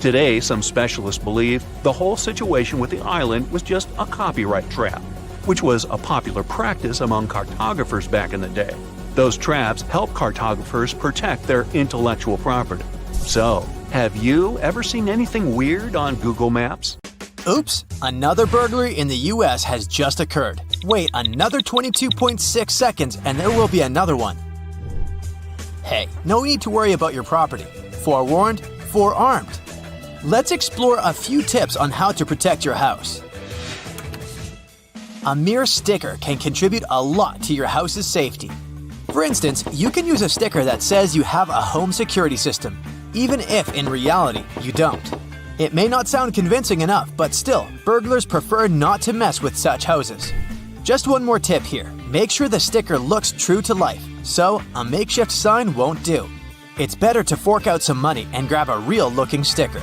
Today, some specialists believe the whole situation with the island was just a copyright trap, which was a popular practice among cartographers back in the day. Those traps help cartographers protect their intellectual property. So, have you ever seen anything weird on Google Maps? Oops, another burglary in the US has just occurred. Wait another 22.6 seconds and there will be another one. Hey, no need to worry about your property. Forewarned, forearmed. Let's explore a few tips on how to protect your house. A mere sticker can contribute a lot to your house's safety. For instance, you can use a sticker that says you have a home security system, even if in reality you don't. It may not sound convincing enough, but still, burglars prefer not to mess with such houses. Just one more tip here. Make sure the sticker looks true to life, so a makeshift sign won't do. It's better to fork out some money and grab a real-looking sticker.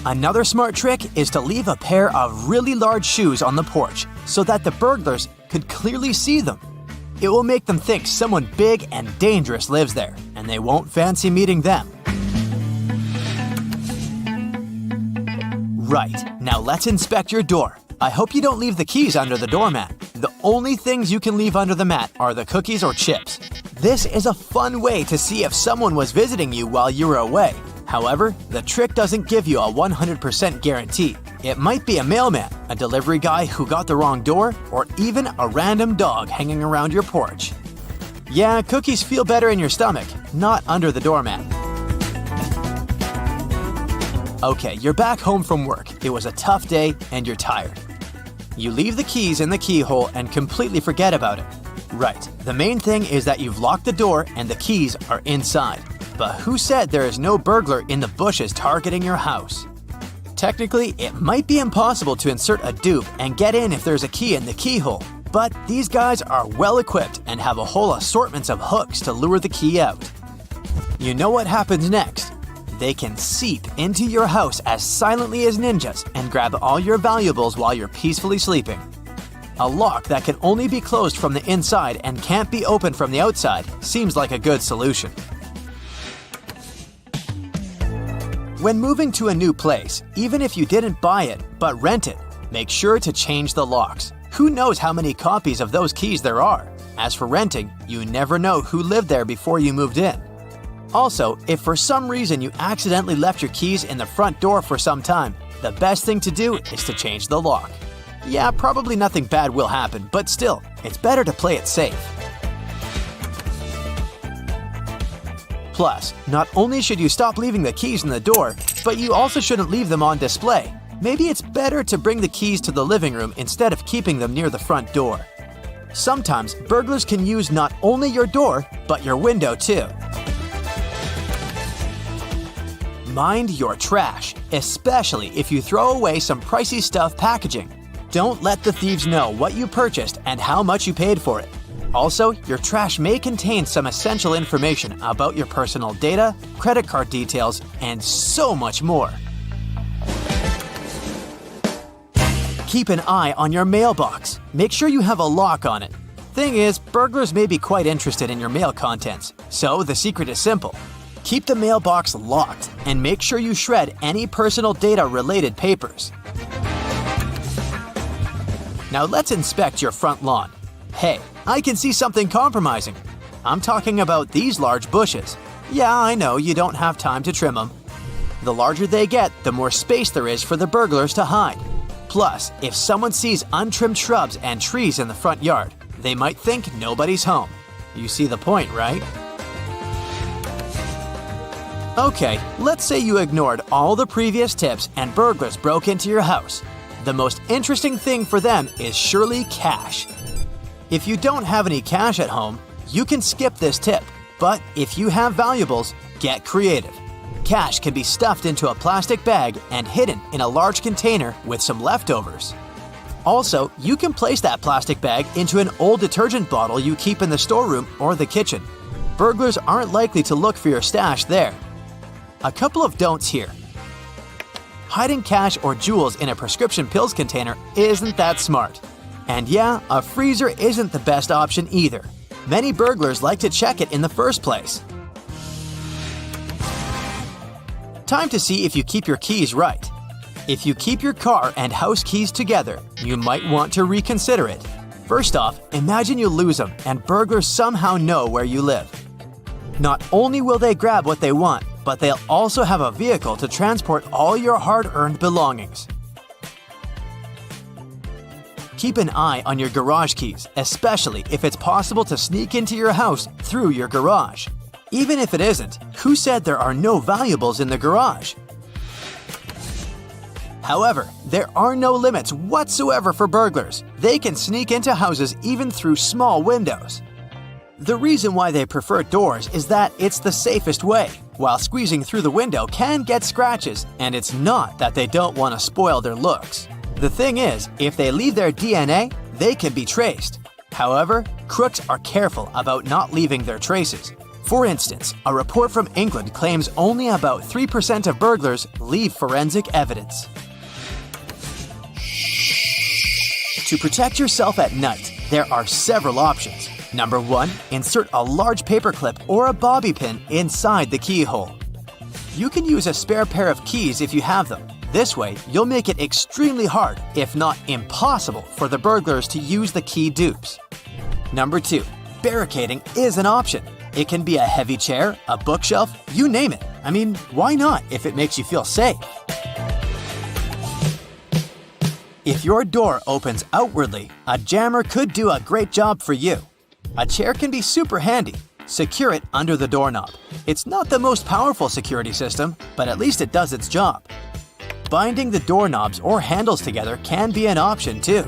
Another smart trick is to leave a pair of really large shoes on the porch so that the burglars could clearly see them. It will make them think someone big and dangerous lives there, and they won't fancy meeting them. Right, now let's inspect your door. I hope you don't leave the keys under the doormat. The only things you can leave under the mat are the cookies or chips. This is a fun way to see if someone was visiting you while you were away. However, the trick doesn't give you a 100% guarantee. It might be a mailman, a delivery guy who got the wrong door, or even a random dog hanging around your porch. Yeah, cookies feel better in your stomach, not under the doormat. Okay, you're back home from work. It was a tough day and you're tired. You leave the keys in the keyhole and completely forget about it. Right, the main thing is that you've locked the door and the keys are inside. But who said there is no burglar in the bushes targeting your house? Technically, it might be impossible to insert a dupe and get in if there's a key in the keyhole. But these guys are well equipped and have a whole assortment of hooks to lure the key out. You know what happens next? They can seep into your house as silently as ninjas and grab all your valuables while you're peacefully sleeping. A lock that can only be closed from the inside and can't be opened from the outside seems like a good solution. When moving to a new place, even if you didn't buy it but rent it, make sure to change the locks. Who knows how many copies of those keys there are? As for renting, you never know who lived there before you moved in. Also, if for some reason you accidentally left your keys in the front door for some time, the best thing to do is to change the lock. Yeah, probably nothing bad will happen, but still, it's better to play it safe. Plus, not only should you stop leaving the keys in the door, but you also shouldn't leave them on display. Maybe it's better to bring the keys to the living room instead of keeping them near the front door. Sometimes, burglars can use not only your door, but your window too. Mind your trash, especially if you throw away some pricey stuff packaging. Don't let the thieves know what you purchased and how much you paid for it. Also, your trash may contain some essential information about your personal data, credit card details, and so much more. Keep an eye on your mailbox. Make sure you have a lock on it. Thing is, burglars may be quite interested in your mail contents, so the secret is simple. Keep the mailbox locked and make sure you shred any personal data-related papers. Now let's inspect your front lawn. Hey, I can see something compromising. I'm talking about these large bushes. Yeah, I know you don't have time to trim them. The larger they get, the more space there is for the burglars to hide. Plus, if someone sees untrimmed shrubs and trees in the front yard, they might think nobody's home. You see the point, right? Okay, let's say you ignored all the previous tips and burglars broke into your house. The most interesting thing for them is surely cash. If you don't have any cash at home, you can skip this tip. But if you have valuables, get creative. Cash can be stuffed into a plastic bag and hidden in a large container with some leftovers. Also, you can place that plastic bag into an old detergent bottle you keep in the storeroom or the kitchen. Burglars aren't likely to look for your stash there. A couple of don'ts here. Hiding cash or jewels in a prescription pills container isn't that smart. And yeah, a freezer isn't the best option either. Many burglars like to check it in the first place. Time to see if you keep your keys right. If you keep your car and house keys together, you might want to reconsider it. First off, imagine you lose them and burglars somehow know where you live. Not only will they grab what they want, but they'll also have a vehicle to transport all your hard-earned belongings. Keep an eye on your garage keys, especially if it's possible to sneak into your house through your garage. Even if it isn't, who said there are no valuables in the garage? However, there are no limits whatsoever for burglars. They can sneak into houses even through small windows. The reason why they prefer doors is that it's the safest way. While squeezing through the window can get scratches, and it's not that they don't want to spoil their looks. The thing is, if they leave their DNA, they can be traced. However, crooks are careful about not leaving their traces. For instance, a report from England claims only about 3% of burglars leave forensic evidence. To protect yourself at night, there are several options. Number 1, insert a large paperclip or a bobby pin inside the keyhole. You can use a spare pair of keys if you have them. This way, you'll make it extremely hard, if not impossible, for the burglars to use the key dupes. Number 2, barricading is an option. It can be a heavy chair, a bookshelf, you name it. I mean, why not if it makes you feel safe? If your door opens outwardly, a jammer could do a great job for you. A chair can be super handy. Secure it under the doorknob. It's not the most powerful security system, but at least it does its job. Binding the doorknobs or handles together can be an option too.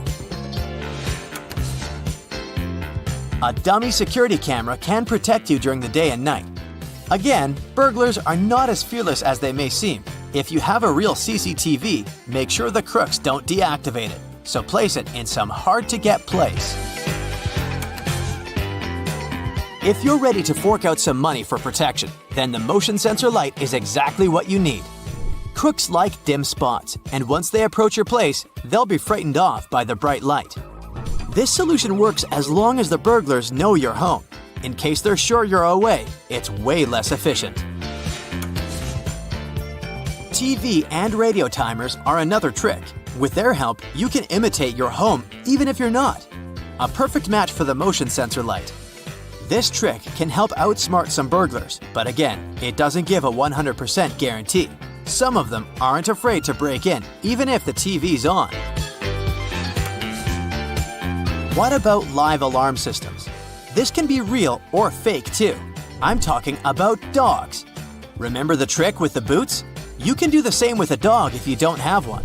A dummy security camera can protect you during the day and night. Again, burglars are not as fearless as they may seem. If you have a real CCTV, make sure the crooks don't deactivate it, so place it in some hard-to-get place. If you're ready to fork out some money for protection, then the motion sensor light is exactly what you need. Crooks like dim spots, and once they approach your place, they'll be frightened off by the bright light. This solution works as long as the burglars know you're home. In case they're sure you're away, it's way less efficient. TV and radio timers are another trick. With their help, you can imitate your home even if you're not. A perfect match for the motion sensor light. This trick can help outsmart some burglars, but again, it doesn't give a 100% guarantee. Some of them aren't afraid to break in, even if the TV's on. What about live alarm systems? This can be real or fake too. I'm talking about dogs. Remember the trick with the boots? You can do the same with a dog if you don't have one.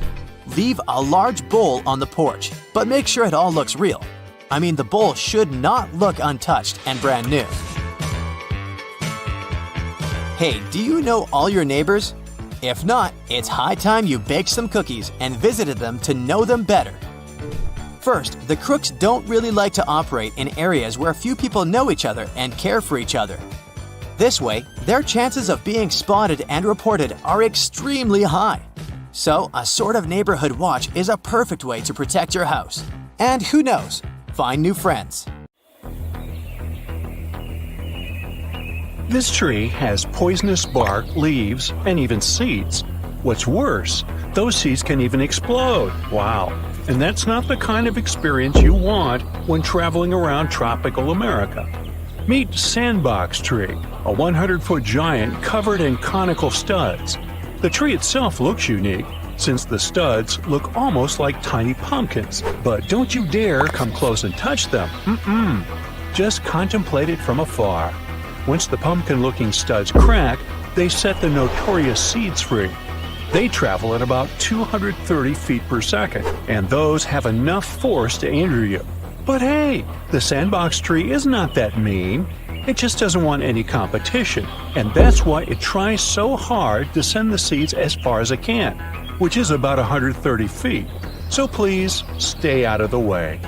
Leave a large bowl on the porch, but make sure it all looks real. I mean, the bowl should not look untouched and brand new. Hey, do you know all your neighbors? If not, it's high time you baked some cookies and visited them to know them better. First, the crooks don't really like to operate in areas where few people know each other and care for each other. This way, their chances of being spotted and reported are extremely high. So, a sort of neighborhood watch is a perfect way to protect your house. And who knows? Find new friends. This tree has poisonous bark, leaves, and even seeds. What's worse, those seeds can even explode. Wow. And that's not the kind of experience you want when traveling around tropical America. Meet Sandbox Tree, a 100-foot giant covered in conical studs. The tree itself looks unique, since the studs look almost like tiny pumpkins. But don't you dare come close and touch them. Just contemplate it from afar. Once the pumpkin-looking studs crack, they set the notorious seeds free. They travel at about 230 feet per second, and those have enough force to injure you. But hey, the sandbox tree is not that mean. It just doesn't want any competition, and that's why it tries so hard to send the seeds as far as it can, which is about 130 feet. So please, stay out of the way.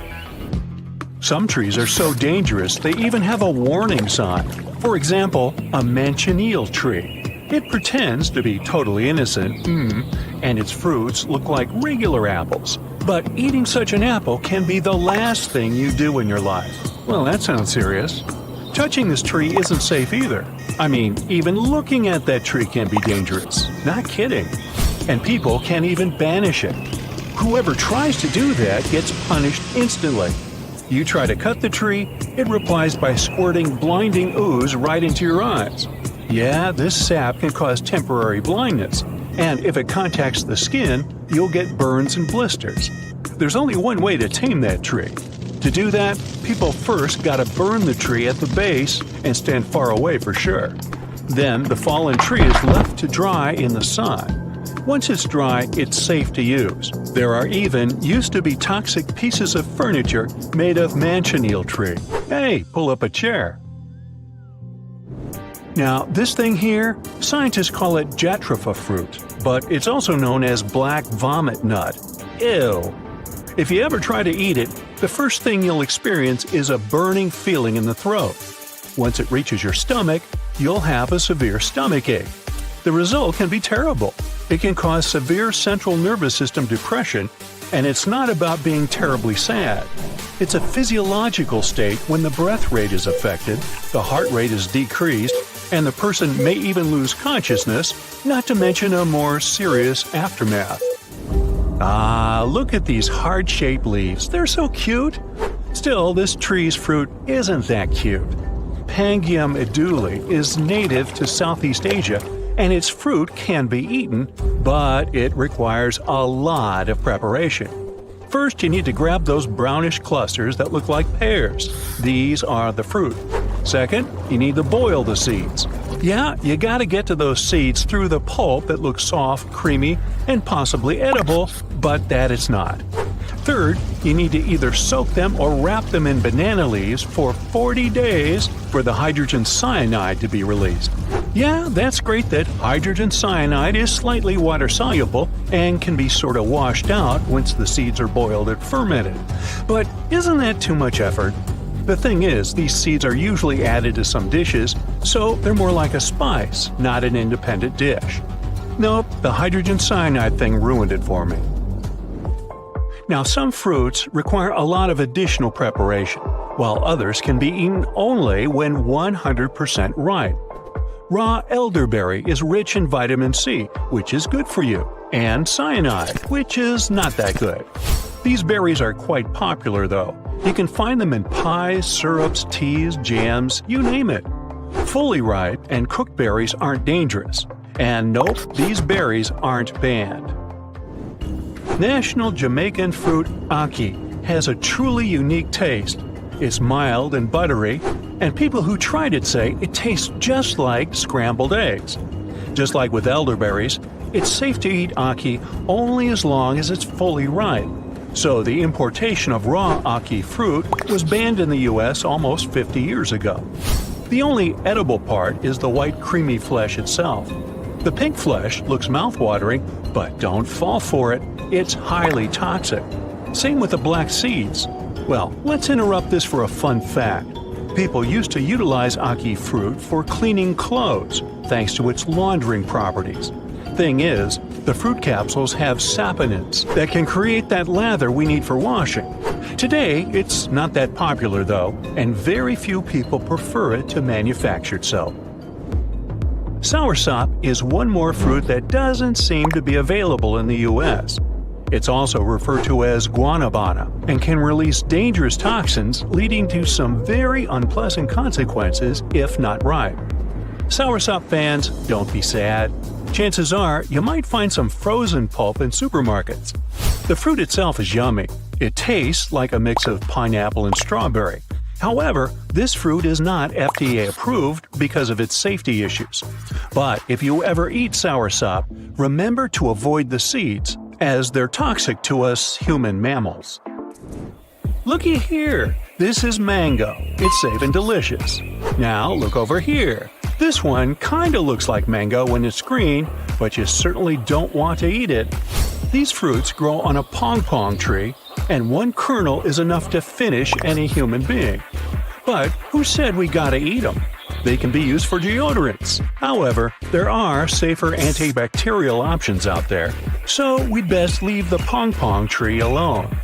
Some trees are so dangerous they even have a warning sign. For example, a manchineel tree. It pretends to be totally innocent, and its fruits look like regular apples. But eating such an apple can be the last thing you do in your life. Well, that sounds serious. Touching this tree isn't safe either. I mean, even looking at that tree can be dangerous. Not kidding. And people can even banish it. Whoever tries to do that gets punished instantly. You try to cut the tree, it replies by squirting blinding ooze right into your eyes. Yeah, this sap can cause temporary blindness, and if it contacts the skin, you'll get burns and blisters. There's only one way to tame that tree. To do that, people first gotta burn the tree at the base and stand far away for sure. Then the fallen tree is left to dry in the sun. Once it's dry, it's safe to use. There are even used to be toxic pieces of furniture made of manchineel tree. Hey, pull up a chair. Now, this thing here, scientists call it jatropha fruit, but it's also known as black vomit nut. Ew. If you ever try to eat it, the first thing you'll experience is a burning feeling in the throat. Once it reaches your stomach, you'll have a severe stomachache. The result can be terrible. It can cause severe central nervous system depression, and it's not about being terribly sad. It's a physiological state when the breath rate is affected, the heart rate is decreased, and the person may even lose consciousness, not to mention a more serious aftermath. Ah, look at these heart-shaped leaves. They're so cute. Still, this tree's fruit isn't that cute. Pangium edule is native to Southeast Asia, and its fruit can be eaten, but it requires a lot of preparation. First, you need to grab those brownish clusters that look like pears. These are the fruit. Second, you need to boil the seeds. Yeah, you gotta get to those seeds through the pulp that looks soft, creamy, and possibly edible, but that it's not. Third, you need to either soak them or wrap them in banana leaves for 40 days for the hydrogen cyanide to be released. Yeah, that's great that hydrogen cyanide is slightly water-soluble and can be sort of washed out once the seeds are boiled and fermented. But isn't that too much effort? The thing is, these seeds are usually added to some dishes, so they're more like a spice, not an independent dish. Nope, the hydrogen cyanide thing ruined it for me. Now, some fruits require a lot of additional preparation, while others can be eaten only when 100% ripe. Raw elderberry is rich in vitamin C, which is good for you, and cyanide, which is not that good. These berries are quite popular, though. You can find them in pies, syrups, teas, jams, you name it. Fully ripe and cooked berries aren't dangerous. And nope, these berries aren't banned. National Jamaican fruit ackee has a truly unique taste. It's mild and buttery, and people who tried it say it tastes just like scrambled eggs. Just like with elderberries, it's safe to eat ackee only as long as it's fully ripe. So the importation of raw ackee fruit was banned in the US almost 50 years ago. The only edible part is the white creamy flesh itself. The pink flesh looks mouthwatering, but don't fall for it. It's highly toxic. Same with the black seeds. Well, let's interrupt this for a fun fact. People used to utilize ackee fruit for cleaning clothes, thanks to its laundering properties. Thing is, the fruit capsules have saponins that can create that lather we need for washing. Today, it's not that popular though, and very few people prefer it to manufactured soap. Soursop is one more fruit that doesn't seem to be available in the US. It's also referred to as guanabana and can release dangerous toxins, leading to some very unpleasant consequences if not ripe. Soursop fans, don't be sad. Chances are you might find some frozen pulp in supermarkets. The fruit itself is yummy. It tastes like a mix of pineapple and strawberry. However, this fruit is not FDA approved because of its safety issues. But if you ever eat soursop, remember to avoid the seeds, as they're toxic to us human mammals. Looky here! This is mango. It's safe and delicious. Now look over here. This one kinda looks like mango when it's green, but you certainly don't want to eat it. These fruits grow on a pong-pong tree, and one kernel is enough to finish any human being. But who said we gotta eat them? They can be used for deodorants. However, there are safer antibacterial options out there, so we'd best leave the pong-pong tree alone.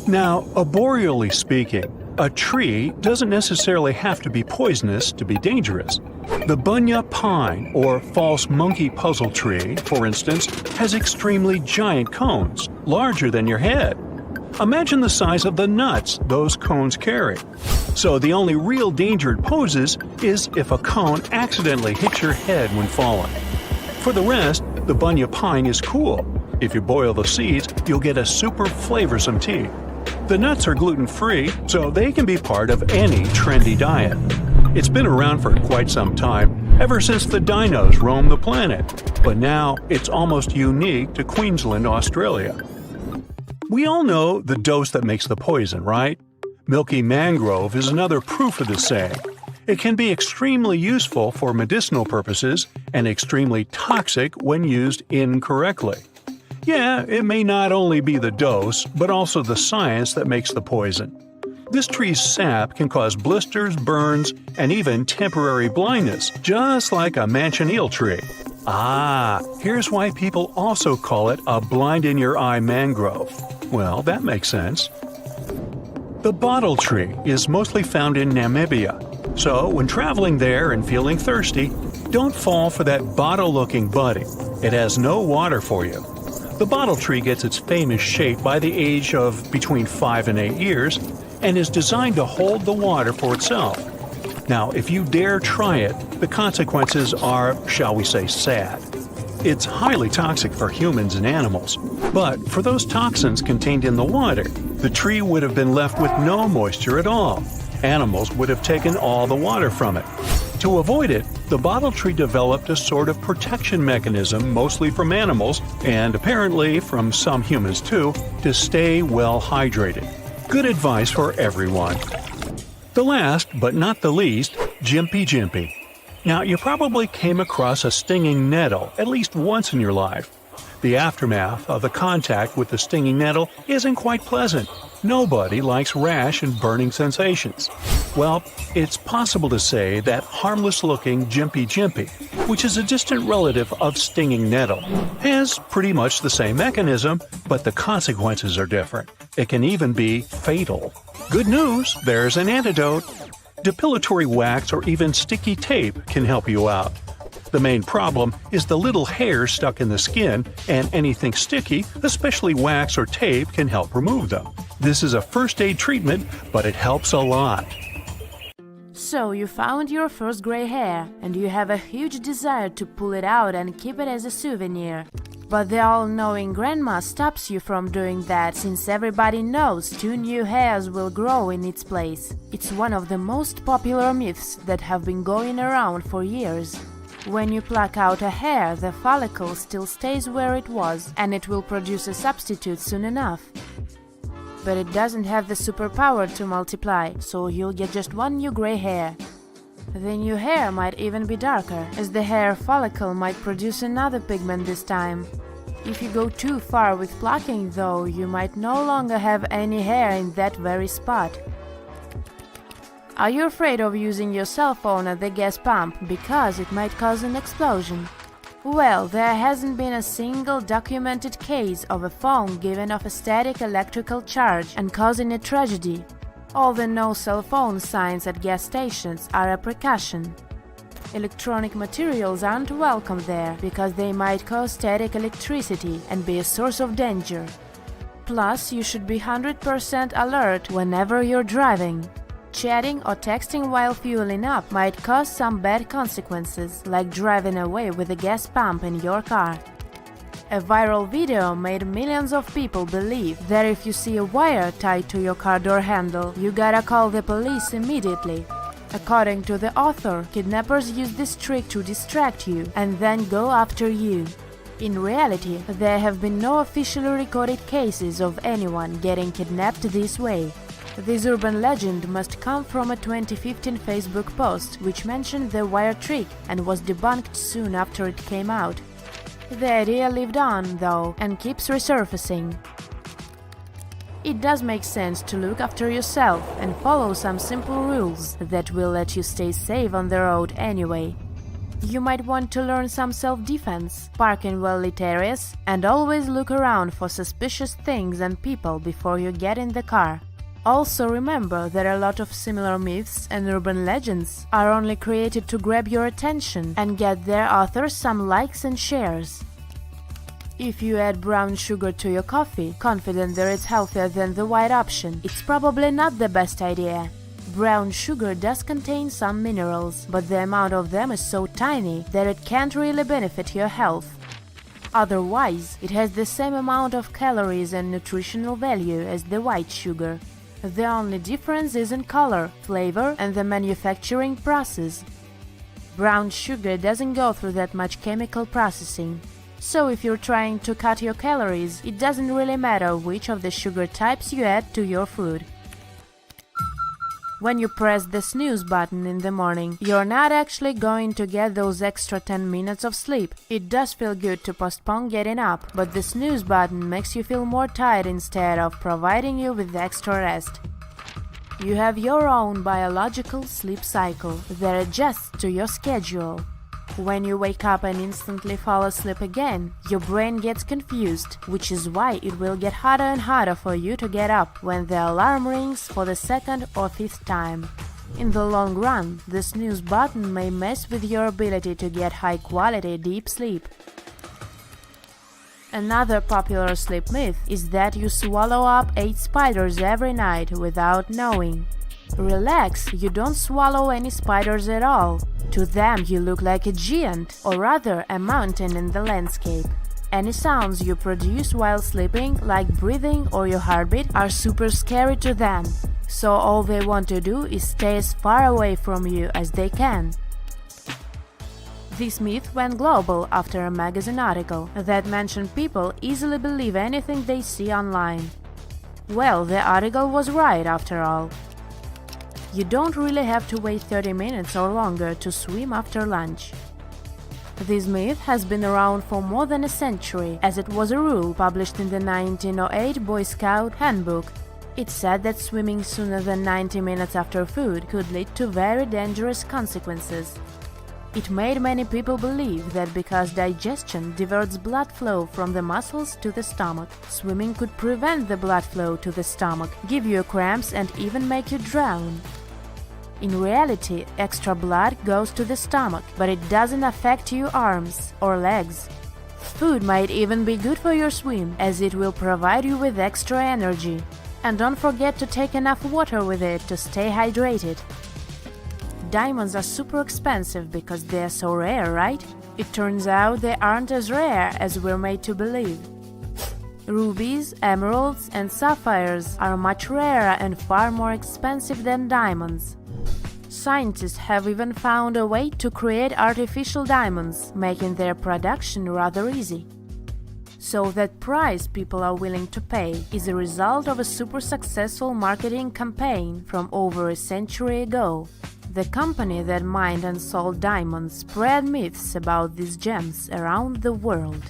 Now, arboreally speaking, a tree doesn't necessarily have to be poisonous to be dangerous. The bunya pine, or false monkey puzzle tree, for instance, has extremely giant cones, larger than your head. Imagine the size of the nuts those cones carry. So the only real danger it poses is if a cone accidentally hits your head when falling. For the rest, the bunya pine is cool. If you boil the seeds, you'll get a super flavorsome tea. The nuts are gluten-free, so they can be part of any trendy diet. It's been around for quite some time, ever since the dinos roamed the planet, but now it's almost unique to Queensland, Australia. We all know the dose that makes the poison, right? Milky mangrove is another proof of the saying. It can be extremely useful for medicinal purposes and extremely toxic when used incorrectly. Yeah, it may not only be the dose, but also the science that makes the poison. This tree's sap can cause blisters, burns, and even temporary blindness, just like a manchineel tree. Ah, here's why people also call it a blind-in-your-eye mangrove. Well, that makes sense. The bottle tree is mostly found in Namibia, so when traveling there and feeling thirsty, don't fall for that bottle-looking buddy. It has no water for you. The bottle tree gets its famous shape by the age of between 5 and 8 years and is designed to hold the water for itself. Now, if you dare try it, the consequences are, shall we say, sad. It's highly toxic for humans and animals, but for those toxins contained in the water, the tree would have been left with no moisture at all. Animals would have taken all the water from it. To avoid it, the bottle tree developed a sort of protection mechanism, mostly from animals, and apparently from some humans too, to stay well hydrated. Good advice for everyone. The last, but not the least, Jimpy Jimpy. Now, you probably came across a stinging nettle at least once in your life. The aftermath of the contact with the stinging nettle isn't quite pleasant. Nobody likes rash and burning sensations. Well, it's possible to say that harmless-looking Jimpy Jimpy, which is a distant relative of stinging nettle, has pretty much the same mechanism, but the consequences are different. It can even be fatal. Good news, there's an antidote. Depilatory wax or even sticky tape can help you out. The main problem is the little hairs stuck in the skin, and anything sticky, especially wax or tape, can help remove them. This is a first aid treatment, but it helps a lot. So you found your first gray hair, and you have a huge desire to pull it out and keep it as a souvenir. But the all-knowing grandma stops you from doing that, since everybody knows 2 new hairs will grow in its place. It's one of the most popular myths that have been going around for years. When you pluck out a hair, the follicle still stays where it was, and it will produce a substitute soon enough. But it doesn't have the superpower to multiply, so you'll get just 1 new gray hair. The new hair might even be darker, as the hair follicle might produce another pigment this time. If you go too far with plucking, though, you might no longer have any hair in that very spot. Are you afraid of using your cell phone at the gas pump because it might cause an explosion? Well, there hasn't been a single documented case of a phone given off a static electrical charge and causing a tragedy. All the no cell phone signs at gas stations are a precaution. Electronic materials aren't welcome there because they might cause static electricity and be a source of danger. Plus, you should be 100% alert whenever you're driving. Chatting or texting while fueling up might cause some bad consequences, like driving away with a gas pump in your car. A viral video made millions of people believe that if you see a wire tied to your car door handle, you gotta call the police immediately. According to the author, kidnappers use this trick to distract you and then go after you. In reality, there have been no officially recorded cases of anyone getting kidnapped this way. This urban legend must come from a 2015 Facebook post which mentioned the wire trick and was debunked soon after it came out. The idea lived on, though, and keeps resurfacing. It does make sense to look after yourself and follow some simple rules that will let you stay safe on the road anyway. You might want to learn some self-defense, park in well-lit areas, and always look around for suspicious things and people before you get in the car. Also remember that a lot of similar myths and urban legends are only created to grab your attention and get their authors some likes and shares. If you add brown sugar to your coffee, confident that it's healthier than the white option, it's probably not the best idea. Brown sugar does contain some minerals, but the amount of them is so tiny that it can't really benefit your health. Otherwise, it has the same amount of calories and nutritional value as the white sugar. The only difference is in color, flavor, and the manufacturing process. Brown sugar doesn't go through that much chemical processing. So if you're trying to cut your calories, it doesn't really matter which of the sugar types you add to your food. When you press the snooze button in the morning, you're not actually going to get those extra 10 minutes of sleep. It does feel good to postpone getting up, but the snooze button makes you feel more tired instead of providing you with extra rest. You have your own biological sleep cycle that adjusts to your schedule. When you wake up and instantly fall asleep again, your brain gets confused, which is why it will get harder and harder for you to get up when the alarm rings for the second or fifth time. In the long run, the snooze button may mess with your ability to get high-quality deep sleep. Another popular sleep myth is that you swallow up 8 spiders every night without knowing. Relax, you don't swallow any spiders at all. To them you look like a giant, or rather a mountain in the landscape. Any sounds you produce while sleeping, like breathing or your heartbeat, are super scary to them. So all they want to do is stay as far away from you as they can. This myth went global after a magazine article that mentioned people easily believe anything they see online. Well, the article was right after all. You don't really have to wait 30 minutes or longer to swim after lunch. This myth has been around for more than a century, as it was a rule published in the 1908 Boy Scout Handbook. It said that swimming sooner than 90 minutes after food could lead to very dangerous consequences. It made many people believe that because digestion diverts blood flow from the muscles to the stomach, swimming could prevent the blood flow to the stomach, give you cramps and even make you drown. In reality, extra blood goes to the stomach, but it doesn't affect your arms or legs. Food might even be good for your swim, as it will provide you with extra energy. And don't forget to take enough water with it to stay hydrated. Diamonds are super expensive because they are so rare, right? It turns out they aren't as rare as we're made to believe. Rubies, emeralds, and sapphires are much rarer and far more expensive than diamonds. Scientists have even found a way to create artificial diamonds, making their production rather easy. So that price people are willing to pay is a result of a super successful marketing campaign from over a century ago. The company that mined and sold diamonds spread myths about these gems around the world.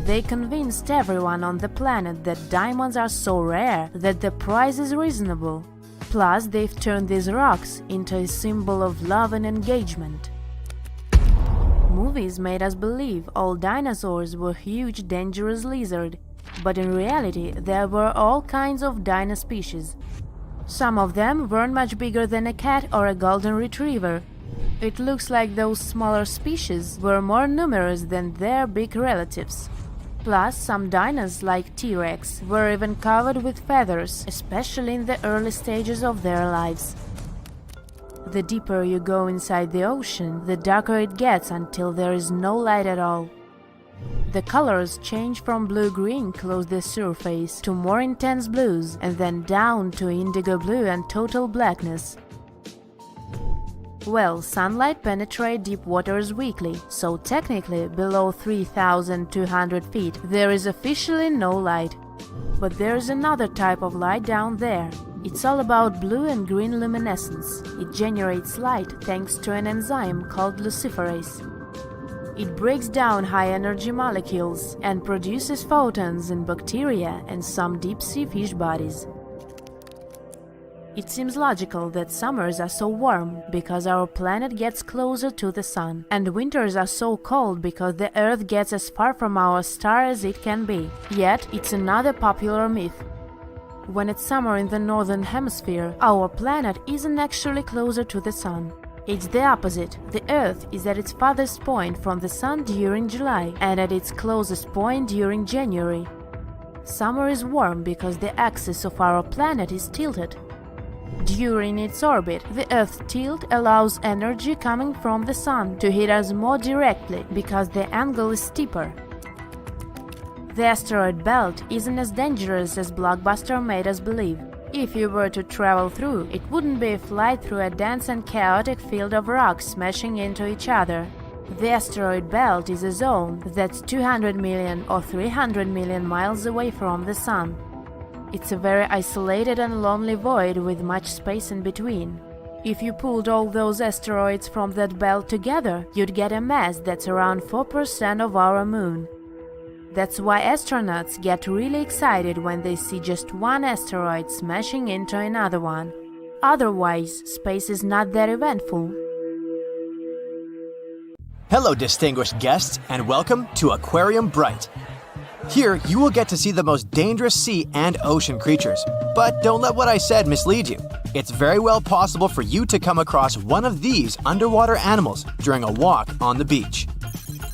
They convinced everyone on the planet that diamonds are so rare that the price is reasonable. Plus, they've turned these rocks into a symbol of love and engagement. Movies made us believe all dinosaurs were huge, dangerous lizards, but in reality there were all kinds of dino species. Some of them weren't much bigger than a cat or a golden retriever. It looks like those smaller species were more numerous than their big relatives. Plus, some dinos, like T-Rex, were even covered with feathers, especially in the early stages of their lives. The deeper you go inside the ocean, the darker it gets until there is no light at all. The colors change from blue-green close the surface to more intense blues and then down to indigo blue and total blackness. Well, sunlight penetrates deep waters weakly, so technically below 3,200 feet there is officially no light. But there is another type of light down there. It's all about blue and green luminescence. It generates light thanks to an enzyme called luciferase. It breaks down high-energy molecules and produces photons in bacteria and some deep-sea fish bodies. It seems logical that summers are so warm because our planet gets closer to the sun, and winters are so cold because the Earth gets as far from our star as it can be. Yet, it's another popular myth. When it's summer in the northern hemisphere, our planet isn't actually closer to the sun. It's the opposite. The Earth is at its farthest point from the sun during July and at its closest point during January. Summer is warm because the axis of our planet is tilted. During its orbit, the Earth's tilt allows energy coming from the sun to hit us more directly because the angle is steeper. The asteroid belt isn't as dangerous as Blockbuster made us believe. If you were to travel through, it wouldn't be a flight through a dense and chaotic field of rocks smashing into each other. The asteroid belt is a zone that's 200 million or 300 million miles away from the sun. It's a very isolated and lonely void with much space in between. If you pulled all those asteroids from that belt together, you'd get a mass that's around 4% of our moon. That's why astronauts get really excited when they see just one asteroid smashing into another one. Otherwise, space is not that eventful. Hello, distinguished guests, and welcome to Aquarium Bright. Here, you will get to see the most dangerous sea and ocean creatures. But don't let what I said mislead you. It's very well possible for you to come across one of these underwater animals during a walk on the beach.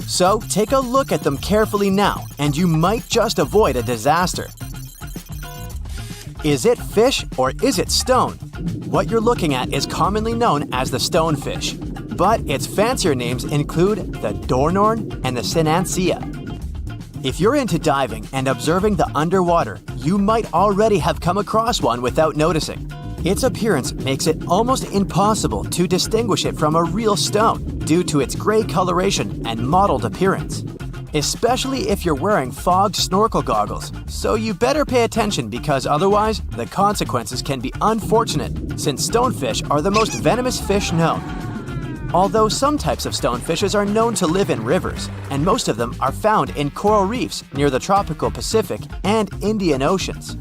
So take a look at them carefully now, and you might just avoid a disaster. Is it fish or is it stone? What you're looking at is commonly known as the stonefish, but its fancier names include the Dornorn and the Sinancia. If you're into diving and observing the underwater, you might already have come across one without noticing. Its appearance makes it almost impossible to distinguish it from a real stone due to its gray coloration and mottled appearance, especially if you're wearing fogged snorkel goggles, so you better pay attention because otherwise the consequences can be unfortunate since stonefish are the most venomous fish known. Although some types of stonefishes are known to live in rivers, and most of them are found in coral reefs near the tropical Pacific and Indian Oceans.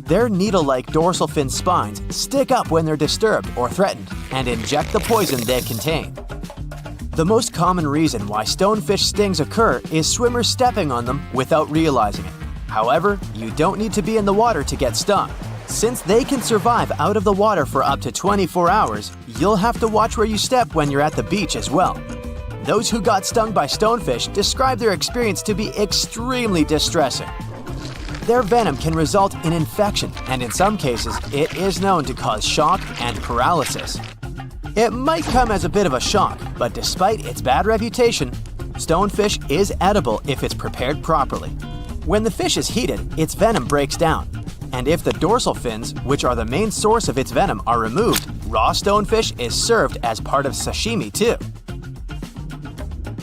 Their needle-like dorsal fin spines stick up when they're disturbed or threatened and inject the poison they contain. The most common reason why stonefish stings occur is swimmers stepping on them without realizing it. However, you don't need to be in the water to get stung. Since they can survive out of the water for up to 24 hours, you'll have to watch where you step when you're at the beach as well. Those who got stung by stonefish describe their experience to be extremely distressing. Their venom can result in infection, and in some cases, it is known to cause shock and paralysis. It might come as a bit of a shock, but despite its bad reputation, stonefish is edible if it's prepared properly. When the fish is heated, its venom breaks down. And if the dorsal fins, which are the main source of its venom, are removed, raw stonefish is served as part of sashimi too.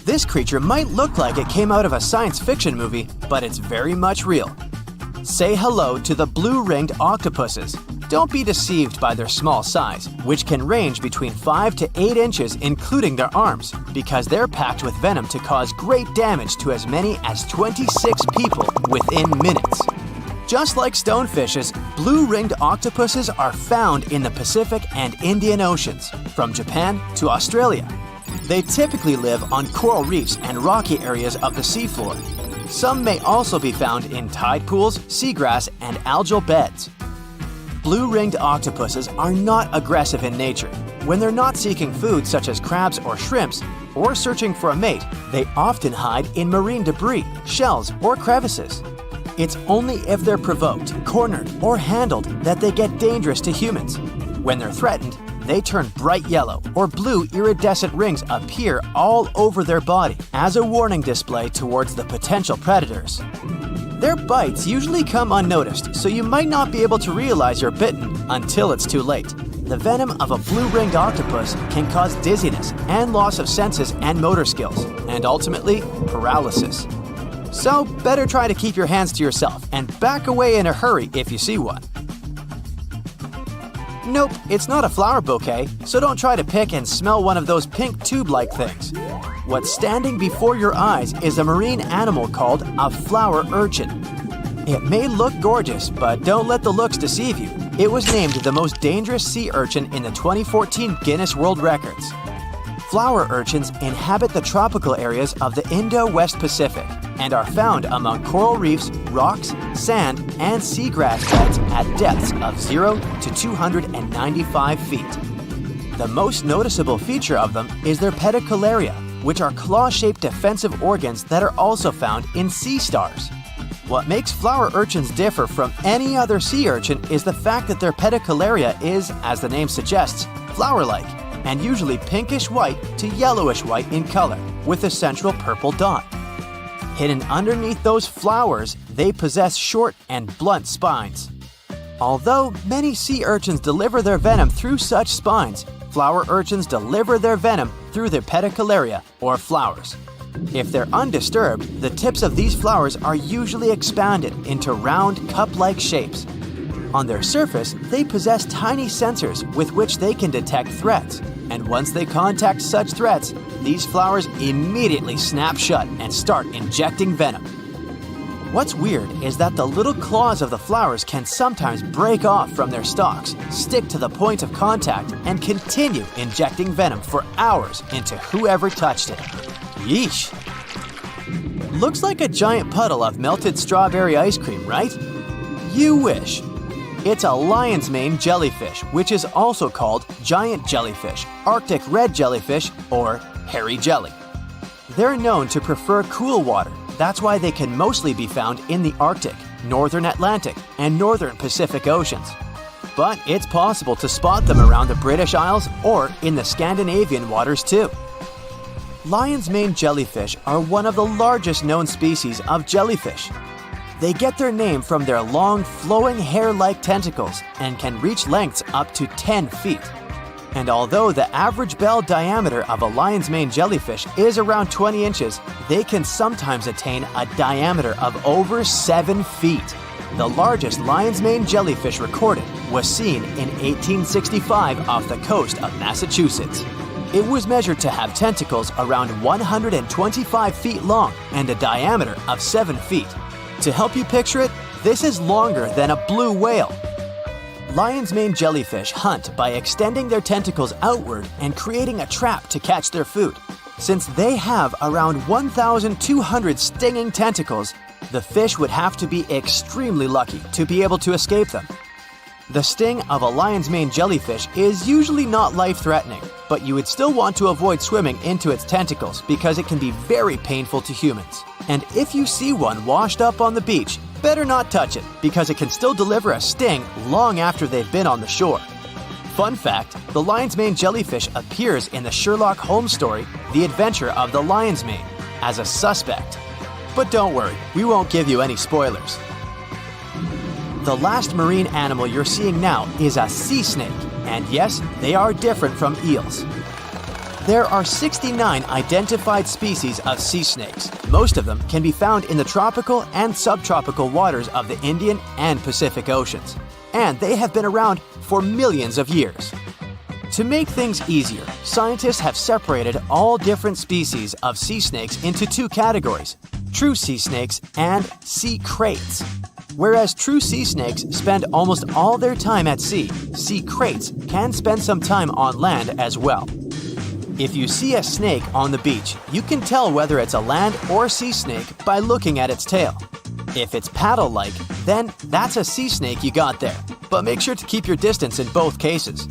This creature might look like it came out of a science fiction movie, but it's very much real. Say hello to the blue-ringed octopuses. Don't be deceived by their small size, which can range between 5 to 8 inches including their arms, because they're packed with venom to cause great damage to as many as 26 people within minutes. Just like stonefishes, blue-ringed octopuses are found in the Pacific and Indian Oceans, from Japan to Australia. They typically live on coral reefs and rocky areas of the seafloor. Some may also be found in tide pools, seagrass, and algal beds. Blue-ringed octopuses are not aggressive in nature. When they're not seeking food such as crabs or shrimps, or searching for a mate, they often hide in marine debris, shells, or crevices. It's only if they're provoked, cornered, or handled that they get dangerous to humans. When they're threatened, they turn bright yellow or blue iridescent rings appear all over their body as a warning display towards the potential predators. Their bites usually come unnoticed, so you might not be able to realize you're bitten until it's too late. The venom of a blue-ringed octopus can cause dizziness and loss of senses and motor skills, and ultimately, paralysis. So, better try to keep your hands to yourself and back away in a hurry if you see one. Nope, it's not a flower bouquet, so don't try to pick and smell one of those pink tube-like things. What's standing before your eyes is a marine animal called a flower urchin. It may look gorgeous, but don't let the looks deceive you. It was named the most dangerous sea urchin in the 2014 Guinness World Records. Flower urchins inhabit the tropical areas of the Indo-West Pacific and are found among coral reefs, rocks, sand, and seagrass beds at depths of 0 to 295 feet. The most noticeable feature of them is their pedicularia, which are claw-shaped defensive organs that are also found in sea stars. What makes flower urchins differ from any other sea urchin is the fact that their pedicularia is, as the name suggests, flower-like, and usually pinkish-white to yellowish-white in color, with a central purple dot. Hidden underneath those flowers, they possess short and blunt spines. Although many sea urchins deliver their venom through such spines, flower urchins deliver their venom through their pedicularia, or flowers. If they're undisturbed, the tips of these flowers are usually expanded into round, cup-like shapes. On their surface, they possess tiny sensors with which they can detect threats, and once they contact such threats, these flowers immediately snap shut and start injecting venom. What's weird is that the little claws of the flowers can sometimes break off from their stalks, stick to the point of contact, and continue injecting venom for hours into whoever touched it. Yeesh! Looks like a giant puddle of melted strawberry ice cream, right? You wish. It's a lion's mane jellyfish, which is also called giant jellyfish, Arctic red jellyfish, or hairy jelly. They're known to prefer cool water. That's why they can mostly be found in the Arctic, northern Atlantic, and northern Pacific Oceans. But it's possible to spot them around the British Isles or in the Scandinavian waters too. Lion's mane jellyfish are one of the largest known species of jellyfish. They get their name from their long, flowing hair-like tentacles and can reach lengths up to 10 feet. And although the average bell diameter of a lion's mane jellyfish is around 20 inches, they can sometimes attain a diameter of over 7 feet. The largest lion's mane jellyfish recorded was seen in 1865 off the coast of Massachusetts. It was measured to have tentacles around 125 feet long and a diameter of 7 feet. To help you picture it, this is longer than a blue whale. Lion's mane jellyfish hunt by extending their tentacles outward and creating a trap to catch their food. Since they have around 1,200 stinging tentacles, the fish would have to be extremely lucky to be able to escape them. The sting of a lion's mane jellyfish is usually not life-threatening, but you would still want to avoid swimming into its tentacles because it can be very painful to humans. And if you see one washed up on the beach, better not touch it because it can still deliver a sting long after they've been on the shore. Fun fact, the lion's mane jellyfish appears in the Sherlock Holmes story, The Adventure of the Lion's Mane, as a suspect. But don't worry, we won't give you any spoilers. The last marine animal you're seeing now is a sea snake, and yes, they are different from eels. There are 69 identified species of sea snakes. Most of them can be found in the tropical and subtropical waters of the Indian and Pacific Oceans, and they have been around for millions of years. To make things easier, scientists have separated all different species of sea snakes into two categories: true sea snakes and sea kraits. Whereas true sea snakes spend almost all their time at sea, sea kraits can spend some time on land as well. If you see a snake on the beach, you can tell whether it's a land or sea snake by looking at its tail. If it's paddle-like, then that's a sea snake you got there, but make sure to keep your distance in both cases.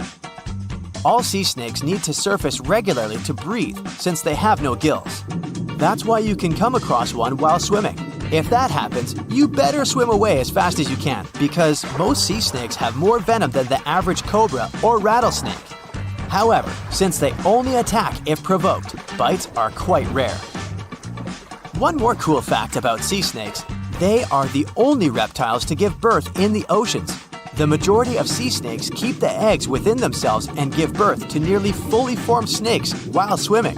All sea snakes need to surface regularly to breathe since they have no gills. That's why you can come across one while swimming. If that happens, you better swim away as fast as you can because most sea snakes have more venom than the average cobra or rattlesnake. However, since they only attack if provoked, bites are quite rare. One more cool fact about sea snakes: they are the only reptiles to give birth in the oceans. The majority of sea snakes keep the eggs within themselves and give birth to nearly fully formed snakes while swimming.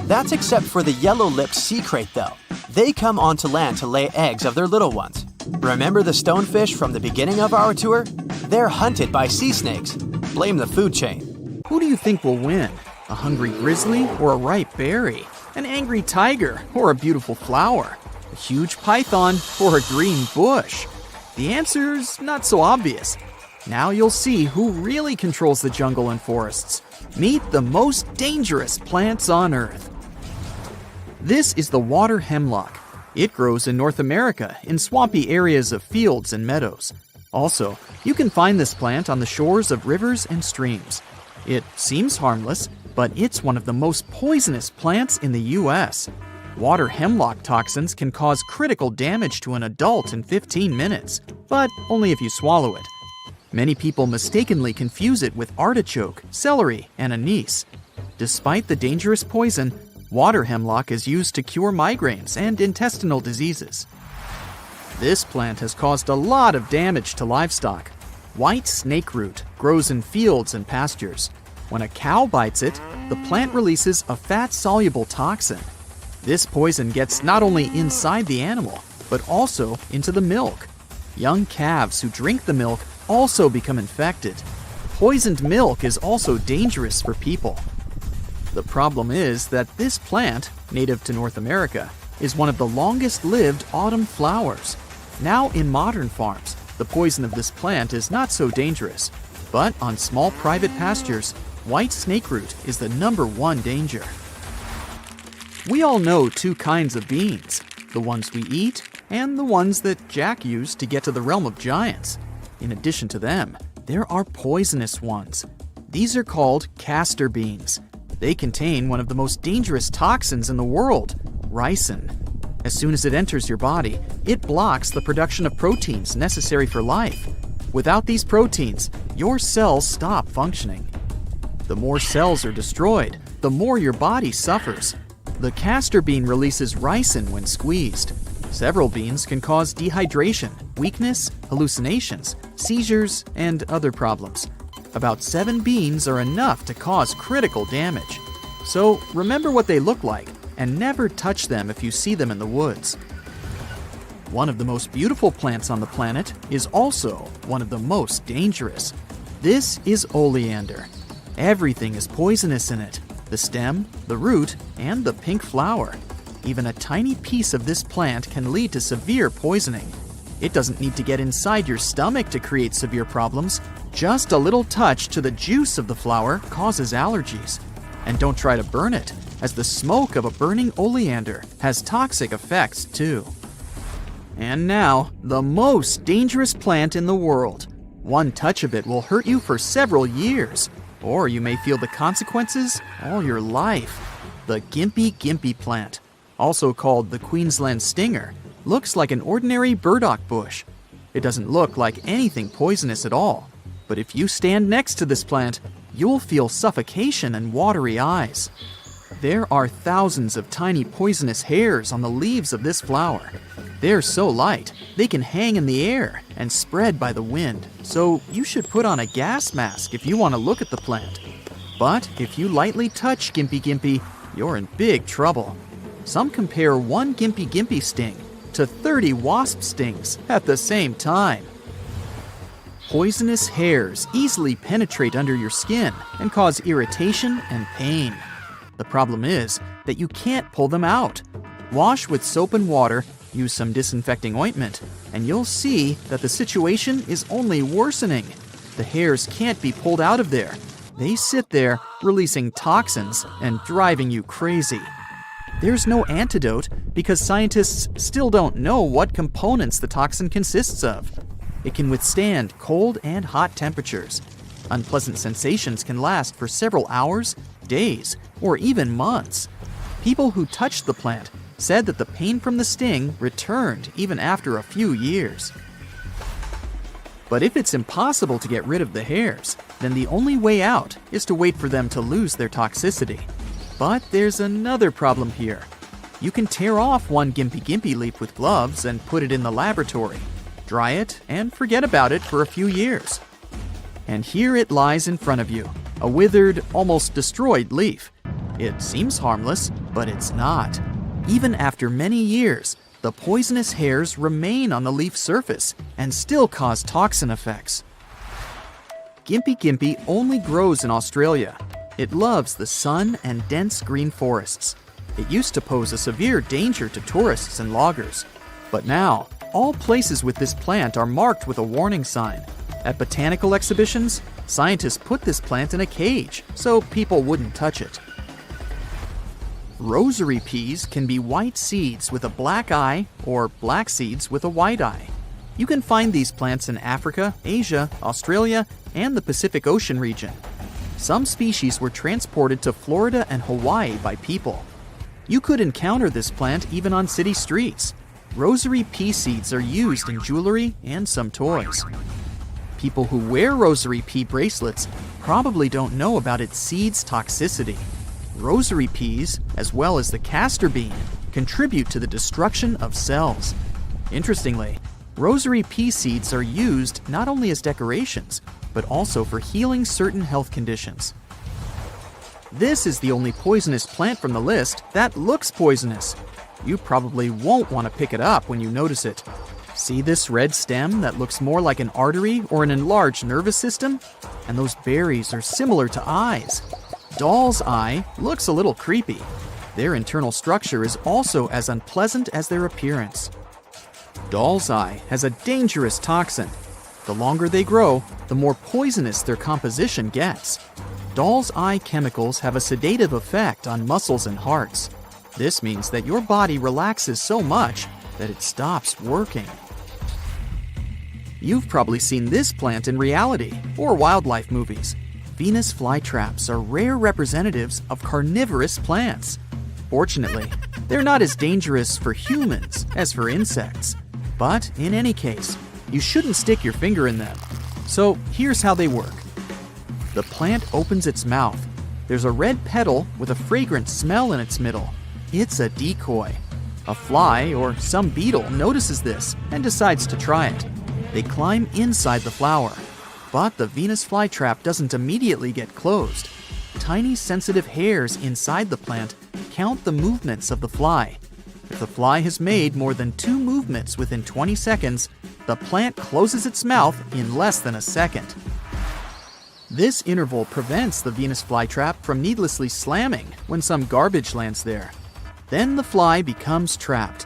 That's except for the yellow-lipped sea crate though. They come onto land to lay eggs of their little ones. Remember the stonefish from the beginning of our tour? They're hunted by sea snakes. Blame the food chain. Who do you think will win? A hungry grizzly or a ripe berry? An angry tiger or a beautiful flower? A huge python or a green bush? The answer's not so obvious. Now you'll see who really controls the jungle and forests. Meet the most dangerous plants on Earth. This is the water hemlock. It grows in North America in swampy areas of fields and meadows. Also, you can find this plant on the shores of rivers and streams. It seems harmless, but it's one of the most poisonous plants in the U.S. Water hemlock toxins can cause critical damage to an adult in 15 minutes, but only if you swallow it. Many people mistakenly confuse it with artichoke, celery, and anise. Despite the dangerous poison, water hemlock is used to cure migraines and intestinal diseases. This plant has caused a lot of damage to livestock. White snakeroot grows in fields and pastures. When a cow bites it, the plant releases a fat-soluble toxin. This poison gets not only inside the animal, but also into the milk. Young calves who drink the milk also become infected. Poisoned milk is also dangerous for people. The problem is that this plant, native to North America, is one of the longest-lived autumn flowers. Now in modern farms, the poison of this plant is not so dangerous, but on small private pastures, white snakeroot is the #1 danger. We all know two kinds of beans, the ones we eat and the ones that Jack used to get to the realm of giants. In addition to them, there are poisonous ones. These are called castor beans. They contain one of the most dangerous toxins in the world, ricin. As soon as it enters your body, it blocks the production of proteins necessary for life. Without these proteins, your cells stop functioning. The more cells are destroyed, the more your body suffers. The castor bean releases ricin when squeezed. Several beans can cause dehydration, weakness, hallucinations, seizures, and other problems. About 7 beans are enough to cause critical damage. So remember what they look like and never touch them if you see them in the woods. One of the most beautiful plants on the planet is also one of the most dangerous. This is oleander. Everything is poisonous in it: the stem, the root, and the pink flower. Even a tiny piece of this plant can lead to severe poisoning. It doesn't need to get inside your stomach to create severe problems. Just a little touch to the juice of the flower causes allergies. And don't try to burn it, as the smoke of a burning oleander has toxic effects too. And now, the most dangerous plant in the world. One touch of it will hurt you for several years, or you may feel the consequences all your life. The gimpy plant, also called the Queensland stinger, looks like an ordinary burdock bush. It doesn't look like anything poisonous at all, but if you stand next to this plant, you'll feel suffocation and watery eyes. There are thousands of tiny poisonous hairs on the leaves of this flower. They're so light, they can hang in the air and spread by the wind, so you should put on a gas mask if you want to look at the plant. But if you lightly touch gimpy, you're in big trouble. Some compare one gimpy sting to 30 wasp stings at the same time. Poisonous hairs easily penetrate under your skin and cause irritation and pain. The problem is that you can't pull them out. Wash with soap and water, use some disinfecting ointment, and you'll see that the situation is only worsening. The hairs can't be pulled out of there. They sit there, releasing toxins and driving you crazy. There's no antidote because scientists still don't know what components the toxin consists of. It can withstand cold and hot temperatures. Unpleasant sensations can last for several hours, days, or even months. People who touched the plant said that the pain from the sting returned even after a few years. But if it's impossible to get rid of the hairs, then the only way out is to wait for them to lose their toxicity. But there's another problem here. You can tear off one gimpy leaf with gloves and put it in the laboratory, dry it, and forget about it for a few years. And here it lies in front of you, a withered, almost destroyed leaf. It seems harmless, but it's not. Even after many years, the poisonous hairs remain on the leaf surface and still cause toxin effects. Gimpy only grows in Australia. It loves the sun and dense green forests. It used to pose a severe danger to tourists and loggers. But now, all places with this plant are marked with a warning sign. At botanical exhibitions, scientists put this plant in a cage so people wouldn't touch it. Rosary peas can be white seeds with a black eye or black seeds with a white eye. You can find these plants in Africa, Asia, Australia, and the Pacific Ocean region. Some species were transported to Florida and Hawaii by people. You could encounter this plant even on city streets. Rosary pea seeds are used in jewelry and some toys. People who wear rosary pea bracelets probably don't know about its seeds' toxicity. Rosary peas, as well as the castor bean, contribute to the destruction of cells. Interestingly, rosary pea seeds are used not only as decorations, but also for healing certain health conditions. This is the only poisonous plant from the list that looks poisonous. You probably won't want to pick it up when you notice it. See this red stem that looks more like an artery or an enlarged nervous system? And those berries are similar to eyes. Doll's eye looks a little creepy. Their internal structure is also as unpleasant as their appearance. Doll's eye has a dangerous toxin. The longer they grow, the more poisonous their composition gets. Doll's eye chemicals have a sedative effect on muscles and hearts. This means that your body relaxes so much that it stops working. You've probably seen this plant in reality or wildlife movies. Venus flytraps are rare representatives of carnivorous plants. Fortunately, they're not as dangerous for humans as for insects. But in any case, you shouldn't stick your finger in them. So here's how they work. The plant opens its mouth. There's a red petal with a fragrant smell in its middle. It's a decoy. A fly or some beetle notices this and decides to try it. They climb inside the flower. But the Venus flytrap doesn't immediately get closed. Tiny sensitive hairs inside the plant count the movements of the fly. If the fly has made more than 2 movements within 20 seconds, the plant closes its mouth in less than a second. This interval prevents the Venus flytrap from needlessly slamming when some garbage lands there. Then the fly becomes trapped.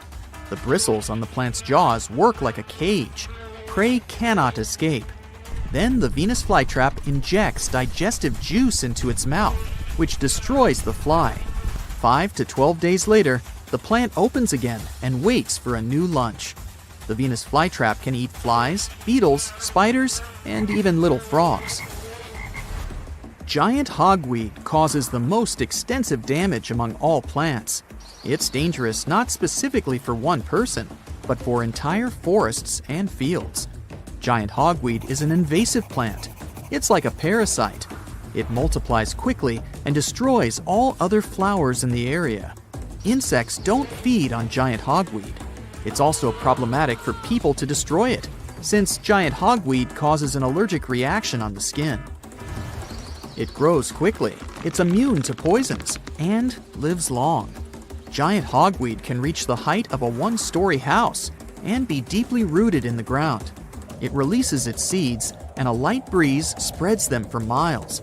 The bristles on the plant's jaws work like a cage. Prey cannot escape. Then the Venus flytrap injects digestive juice into its mouth, which destroys the fly. 5 to 12 days later, the plant opens again and waits for a new lunch. The Venus flytrap can eat flies, beetles, spiders, and even little frogs. Giant hogweed causes the most extensive damage among all plants. It's dangerous not specifically for one person, but for entire forests and fields. Giant hogweed is an invasive plant. It's like a parasite. It multiplies quickly and destroys all other flowers in the area. Insects don't feed on giant hogweed. It's also problematic for people to destroy it, since giant hogweed causes an allergic reaction on the skin. It grows quickly, it's immune to poisons, and lives long. Giant hogweed can reach the height of a 1-story house and be deeply rooted in the ground. It releases its seeds, and a light breeze spreads them for miles.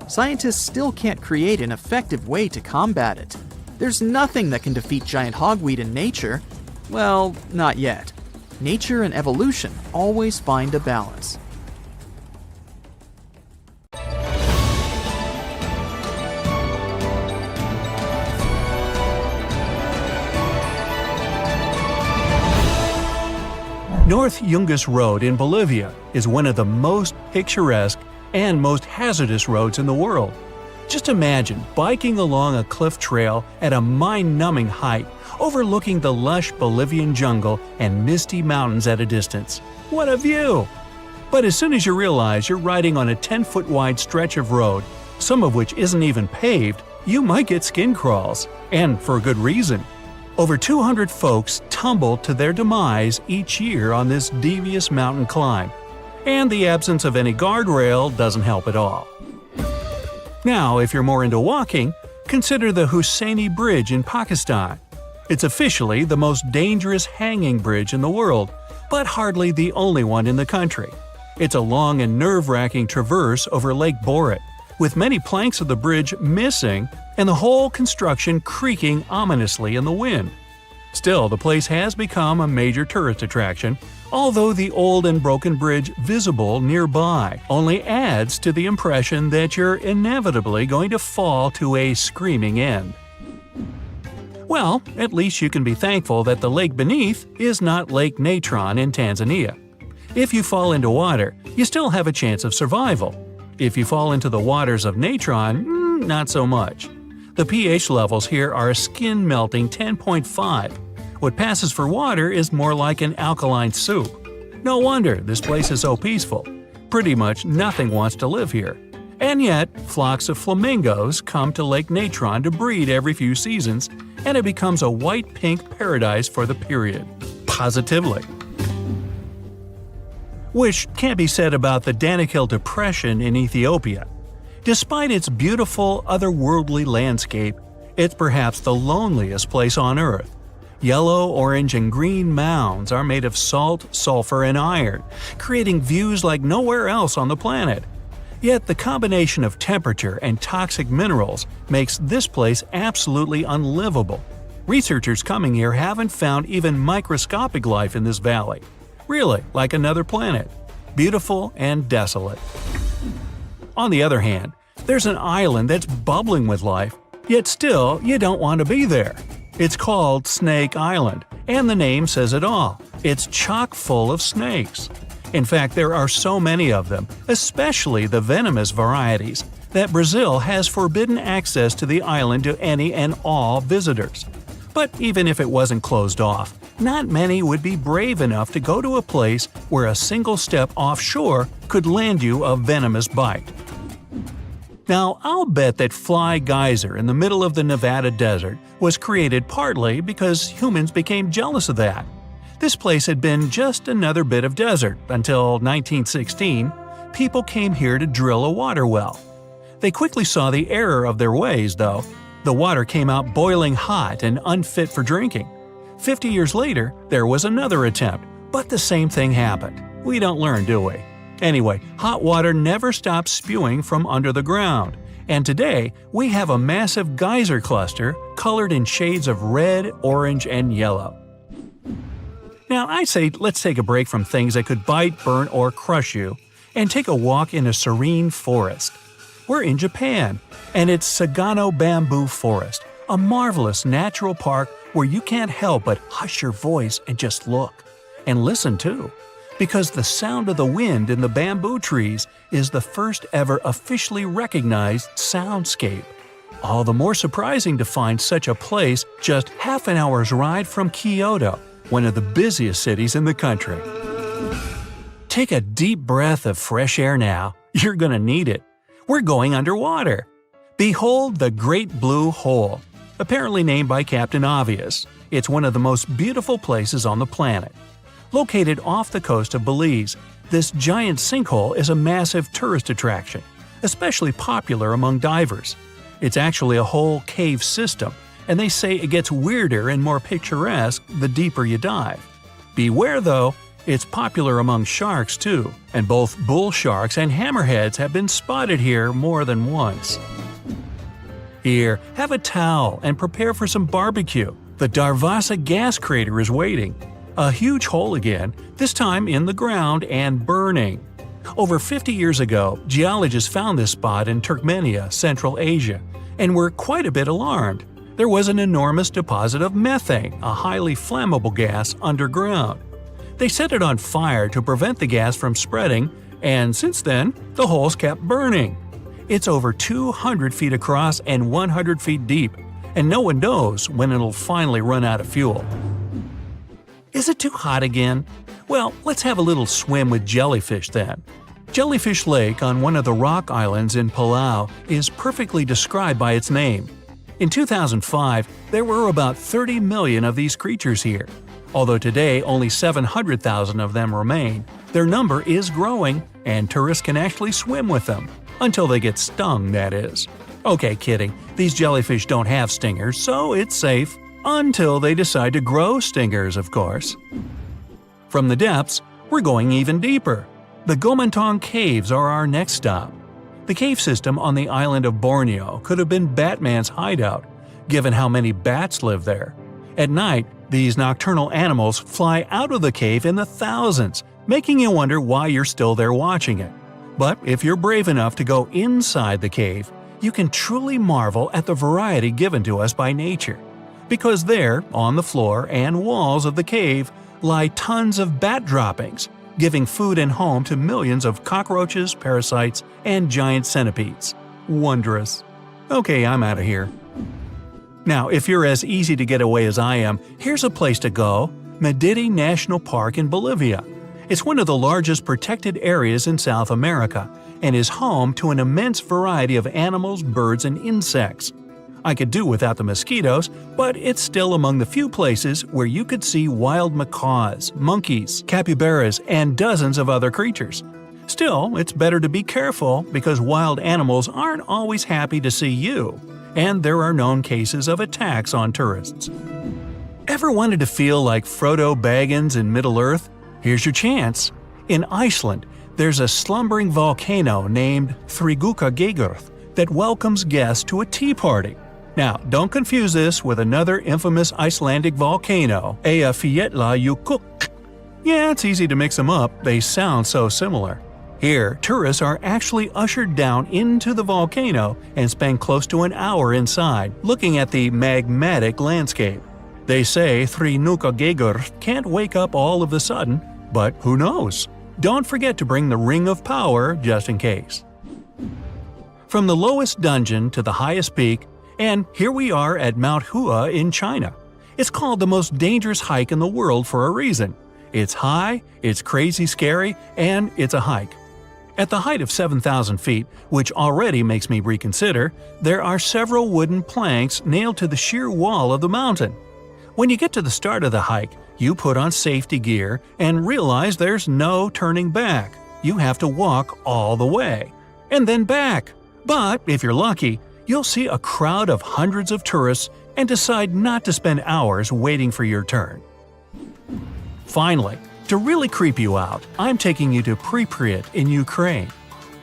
Scientists still can't create an effective way to combat it. There's nothing that can defeat giant hogweed in nature. Well, not yet. Nature and evolution always find a balance. North Yungas Road in Bolivia is one of the most picturesque and most hazardous roads in the world. Just imagine biking along a cliff trail at a mind-numbing height, overlooking the lush Bolivian jungle and misty mountains at a distance. What a view! But as soon as you realize you're riding on a 10-foot wide stretch of road, some of which isn't even paved, you might get skin crawls. And for a good reason. Over 200 folks tumble to their demise each year on this devious mountain climb. And the absence of any guardrail doesn't help at all. Now, if you're more into walking, consider the Husseini Bridge in Pakistan. It's officially the most dangerous hanging bridge in the world, but hardly the only one in the country. It's a long and nerve-wracking traverse over Lake Borit, with many planks of the bridge missing and the whole construction creaking ominously in the wind. Still, the place has become a major tourist attraction, although the old and broken bridge visible nearby only adds to the impression that you're inevitably going to fall to a screaming end. Well, at least you can be thankful that the lake beneath is not Lake Natron in Tanzania. If you fall into water, you still have a chance of survival. If you fall into the waters of Natron, not so much. The pH levels here are a skin-melting 10.5. What passes for water is more like an alkaline soup. No wonder this place is so peaceful. Pretty much nothing wants to live here. And yet, flocks of flamingos come to Lake Natron to breed every few seasons, and it becomes a white-pink paradise for the period. Positively. Which can't be said about the Danakil Depression in Ethiopia. Despite its beautiful, otherworldly landscape, it's perhaps the loneliest place on Earth. Yellow, orange, and green mounds are made of salt, sulfur, and iron, creating views like nowhere else on the planet. Yet the combination of temperature and toxic minerals makes this place absolutely unlivable. Researchers coming here haven't found even microscopic life in this valley. Really, like another planet. Beautiful and desolate. On the other hand, there's an island that's bubbling with life, yet still you don't want to be there. It's called Snake Island, and the name says it all. It's chock full of snakes. In fact, there are so many of them, especially the venomous varieties, that Brazil has forbidden access to the island to any and all visitors. But even if it wasn't closed off, not many would be brave enough to go to a place where a single step offshore could land you a venomous bite. Now, I'll bet that Fly Geyser in the middle of the Nevada desert was created partly because humans became jealous of that. This place had been just another bit of desert until 1916. People came here to drill a water well. They quickly saw the error of their ways, though. The water came out boiling hot and unfit for drinking. 50 years later, there was another attempt, but the same thing happened. We don't learn, do we? Anyway, hot water never stops spewing from under the ground, and today we have a massive geyser cluster colored in shades of red, orange, and yellow. Now, I say let's take a break from things that could bite, burn, or crush you, and take a walk in a serene forest. We're in Japan, and it's Sagano Bamboo Forest, a marvelous natural park where you can't help but hush your voice and just look. And listen too, because the sound of the wind in the bamboo trees is the first ever officially recognized soundscape. All the more surprising to find such a place just half an hour's ride from Kyoto, one of the busiest cities in the country. Take a deep breath of fresh air now. You're gonna need it. We're going underwater. Behold the Great Blue Hole, apparently named by Captain Obvious. It's one of the most beautiful places on the planet. Located off the coast of Belize, this giant sinkhole is a massive tourist attraction, especially popular among divers. It's actually a whole cave system, and they say it gets weirder and more picturesque the deeper you dive. Beware though, it's popular among sharks too, and both bull sharks and hammerheads have been spotted here more than once. Here, have a towel and prepare for some barbecue. The Darvasa gas crater is waiting. A huge hole again, this time in the ground and burning. Over 50 years ago, geologists found this spot in Turkmenia, Central Asia, and were quite a bit alarmed. There was an enormous deposit of methane, a highly flammable gas, underground. They set it on fire to prevent the gas from spreading, and since then, the hole's kept burning. It's over 200 feet across and 100 feet deep, and no one knows when it'll finally run out of fuel. Is it too hot again? Well, let's have a little swim with jellyfish then. Jellyfish Lake on one of the rock islands in Palau is perfectly described by its name. In 2005, there were about 30 million of these creatures here. Although today only 700,000 of them remain, their number is growing, and tourists can actually swim with them. Until they get stung, that is. Okay, kidding. These jellyfish don't have stingers, so it's safe. Until they decide to grow stingers, of course. From the depths, we're going even deeper. The Gomantong Caves are our next stop. The cave system on the island of Borneo could have been Batman's hideout, given how many bats live there. At night, these nocturnal animals fly out of the cave in the thousands, making you wonder why you're still there watching it. But if you're brave enough to go inside the cave, you can truly marvel at the variety given to us by nature. Because there, on the floor and walls of the cave, lie tons of bat droppings, giving food and home to millions of cockroaches, parasites, and giant centipedes. Wondrous. Okay, I'm out of here. Now, if you're as easy to get away as I am, here's a place to go: Madidi National Park in Bolivia. It's one of the largest protected areas in South America and is home to an immense variety of animals, birds, and insects. I could do without the mosquitoes, but it's still among the few places where you could see wild macaws, monkeys, capybaras, and dozens of other creatures. Still, it's better to be careful because wild animals aren't always happy to see you, and there are known cases of attacks on tourists. Ever wanted to feel like Frodo Baggins in Middle-earth? Here's your chance. In Iceland, there's a slumbering volcano named Þrígukageigur that welcomes guests to a tea party. Now, don't confuse this with another infamous Icelandic volcano, Eyjafjallajökull. Yeah, it's easy to mix them up, they sound so similar. Here, tourists are actually ushered down into the volcano and spend close to an hour inside, looking at the magmatic landscape. They say Þrígukageigur can't wake up all of a sudden, but who knows? Don't forget to bring the Ring of Power just in case. From the lowest dungeon to the highest peak, and here we are at Mount Hua in China. It's called the most dangerous hike in the world for a reason. It's high, it's crazy scary, and it's a hike. At the height of 7,000 feet, which already makes me reconsider, there are several wooden planks nailed to the sheer wall of the mountain. When you get to the start of the hike, you put on safety gear and realize there's no turning back. You have to walk all the way. And then back. But if you're lucky, you'll see a crowd of hundreds of tourists and decide not to spend hours waiting for your turn. Finally, to really creep you out, I'm taking you to Pripyat in Ukraine.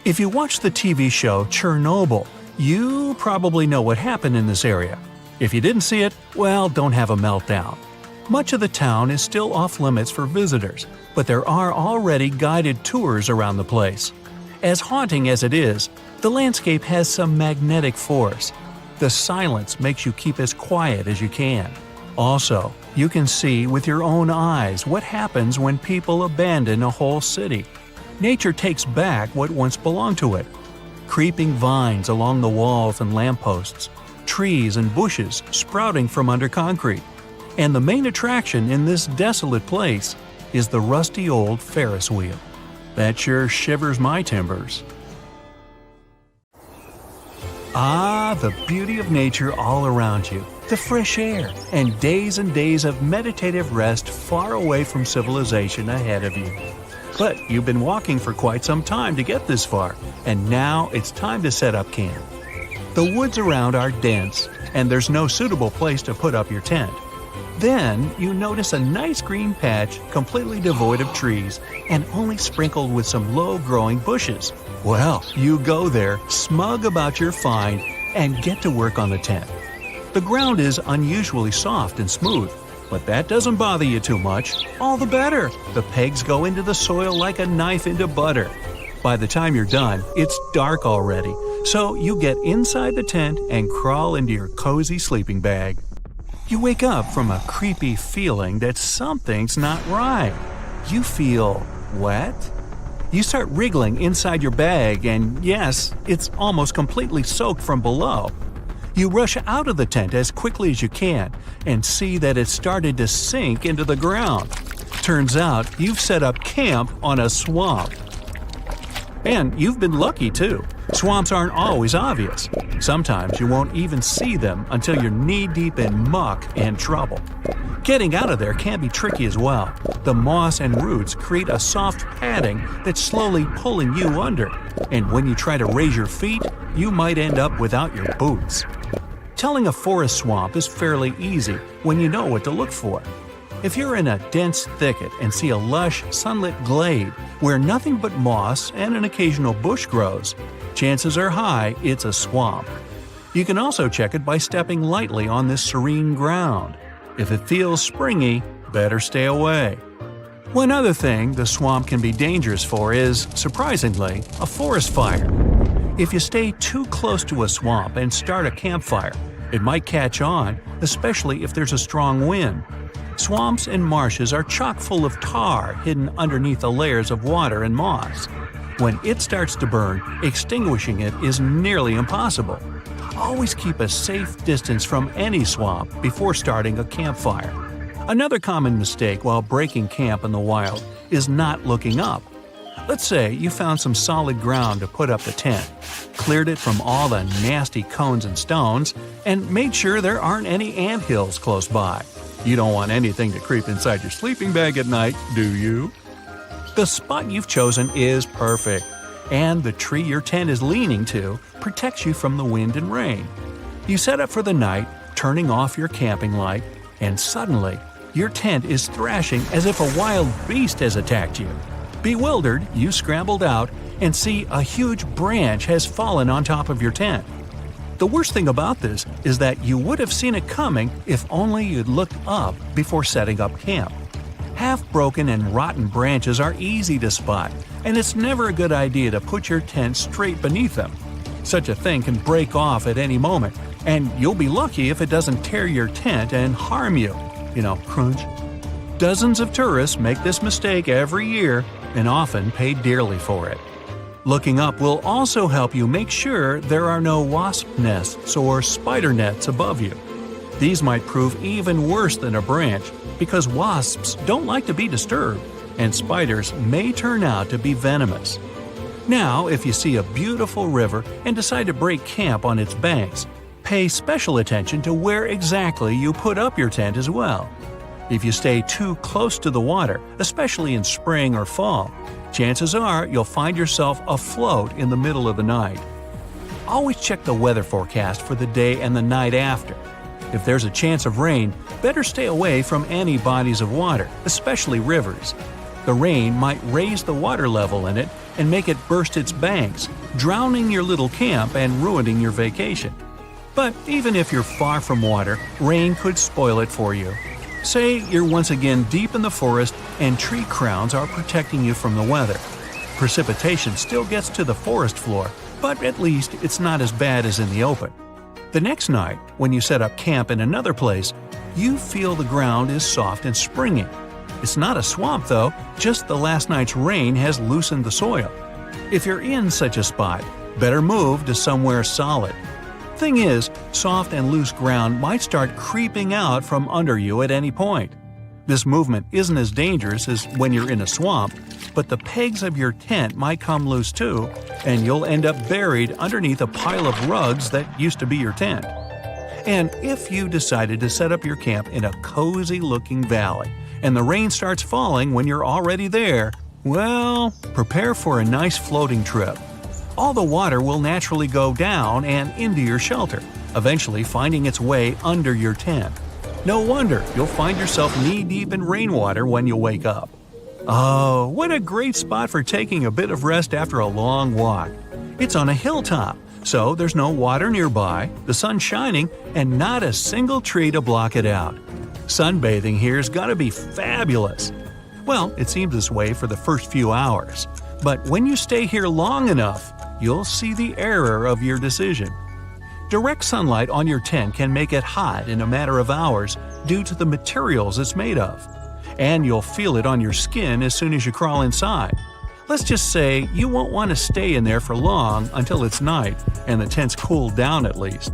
If you watch the TV show Chernobyl, you probably know what happened in this area. If you didn't see it, well, don't have a meltdown. Much of the town is still off limits for visitors, but there are already guided tours around the place. As haunting as it is, the landscape has some magnetic force. The silence makes you keep as quiet as you can. Also, you can see with your own eyes what happens when people abandon a whole city. Nature takes back what once belonged to it. Creeping vines along the walls and lampposts, trees and bushes sprouting from under concrete. And the main attraction in this desolate place is the rusty old Ferris wheel. That sure shivers my timbers. Ah, the beauty of nature all around you, the fresh air, and days of meditative rest far away from civilization ahead of you. But you've been walking for quite some time to get this far, and now it's time to set up camp. The woods around are dense, and there's no suitable place to put up your tent. Then you notice a nice green patch completely devoid of trees and only sprinkled with some low-growing bushes. Well, you go there, smug about your find, and get to work on the tent. The ground is unusually soft and smooth, but that doesn't bother you too much. All the better. The pegs go into the soil like a knife into butter. By the time you're done, it's dark already, so you get inside the tent and crawl into your cozy sleeping bag. You wake up from a creepy feeling that something's not right. You feel wet? You start wriggling inside your bag and yes, it's almost completely soaked from below. You rush out of the tent as quickly as you can and see that it's started to sink into the ground. Turns out you've set up camp on a swamp. And you've been lucky too. Swamps aren't always obvious. Sometimes you won't even see them until you're knee-deep in muck and trouble. Getting out of there can be tricky as well. The moss and roots create a soft padding that's slowly pulling you under. And when you try to raise your feet, you might end up without your boots. Telling a forest swamp is fairly easy when you know what to look for. If you're in a dense thicket and see a lush, sunlit glade where nothing but moss and an occasional bush grows, chances are high it's a swamp. You can also check it by stepping lightly on this serene ground. If it feels springy, better stay away. One other thing the swamp can be dangerous for is, surprisingly, a forest fire. If you stay too close to a swamp and start a campfire, it might catch on, especially if there's a strong wind. Swamps and marshes are chock full of tar hidden underneath the layers of water and moss. When it starts to burn, extinguishing it is nearly impossible. Always keep a safe distance from any swamp before starting a campfire. Another common mistake while breaking camp in the wild is not looking up. Let's say you found some solid ground to put up the tent, cleared it from all the nasty cones and stones, and made sure there aren't any anthills close by. You don't want anything to creep inside your sleeping bag at night, do you? The spot you've chosen is perfect, and the tree your tent is leaning to protects you from the wind and rain. You set up for the night, turning off your camping light, and suddenly, your tent is thrashing as if a wild beast has attacked you. Bewildered, you scrambled out and see a huge branch has fallen on top of your tent. The worst thing about this is that you would have seen it coming if only you'd looked up before setting up camp. Half-broken and rotten branches are easy to spot, and it's never a good idea to put your tent straight beneath them. Such a thing can break off at any moment, and you'll be lucky if it doesn't tear your tent and harm you. Crunch. Dozens of tourists make this mistake every year and often pay dearly for it. Looking up will also help you make sure there are no wasp nests or spider nets above you. These might prove even worse than a branch because wasps don't like to be disturbed, and spiders may turn out to be venomous. Now, if you see a beautiful river and decide to break camp on its banks, pay special attention to where exactly you put up your tent as well. If you stay too close to the water, especially in spring or fall, chances are you'll find yourself afloat in the middle of the night. Always check the weather forecast for the day and the night after. If there's a chance of rain, better stay away from any bodies of water, especially rivers. The rain might raise the water level in it and make it burst its banks, drowning your little camp and ruining your vacation. But even if you're far from water, rain could spoil it for you. Say you're once again deep in the forest and tree crowns are protecting you from the weather. Precipitation still gets to the forest floor, but at least it's not as bad as in the open. The next night, when you set up camp in another place, you feel the ground is soft and springy. It's not a swamp though, just the last night's rain has loosened the soil. If you're in such a spot, better move to somewhere solid. Thing is, soft and loose ground might start creeping out from under you at any point. This movement isn't as dangerous as when you're in a swamp, but the pegs of your tent might come loose too, and you'll end up buried underneath a pile of rugs that used to be your tent. And if you decided to set up your camp in a cozy-looking valley, and the rain starts falling when you're already there, well, prepare for a nice floating trip. All the water will naturally go down and into your shelter, eventually finding its way under your tent. No wonder you'll find yourself knee-deep in rainwater when you wake up. Oh, what a great spot for taking a bit of rest after a long walk. It's on a hilltop, so there's no water nearby, the sun's shining, and not a single tree to block it out. Sunbathing here's gotta be fabulous. Well, it seems this way for the first few hours. But when you stay here long enough, you'll see the error of your decision. Direct sunlight on your tent can make it hot in a matter of hours due to the materials it's made of. And you'll feel it on your skin as soon as you crawl inside. Let's just say you won't want to stay in there for long until it's night and the tent's cooled down at least.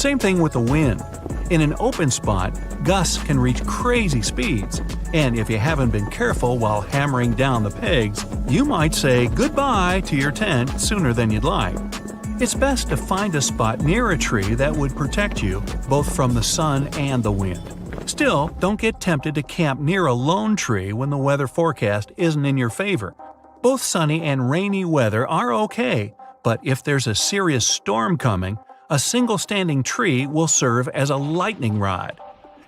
Same thing with the wind. In an open spot, gusts can reach crazy speeds, and if you haven't been careful while hammering down the pegs, you might say goodbye to your tent sooner than you'd like. It's best to find a spot near a tree that would protect you both from the sun and the wind. Still, don't get tempted to camp near a lone tree when the weather forecast isn't in your favor. Both sunny and rainy weather are okay, but if there's a serious storm coming, a single standing tree will serve as a lightning rod.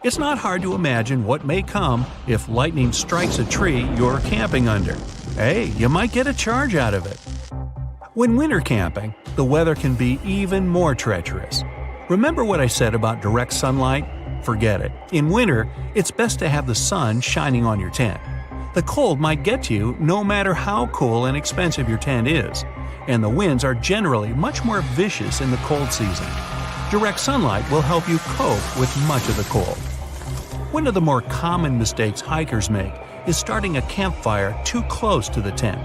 It's not hard to imagine what may come if lightning strikes a tree you're camping under. Hey, you might get a charge out of it. When winter camping, the weather can be even more treacherous. Remember what I said about direct sunlight? Forget it. In winter, it's best to have the sun shining on your tent. The cold might get to you no matter how cool and expensive your tent is, and the winds are generally much more vicious in the cold season. Direct sunlight will help you cope with much of the cold. One of the more common mistakes hikers make is starting a campfire too close to the tent.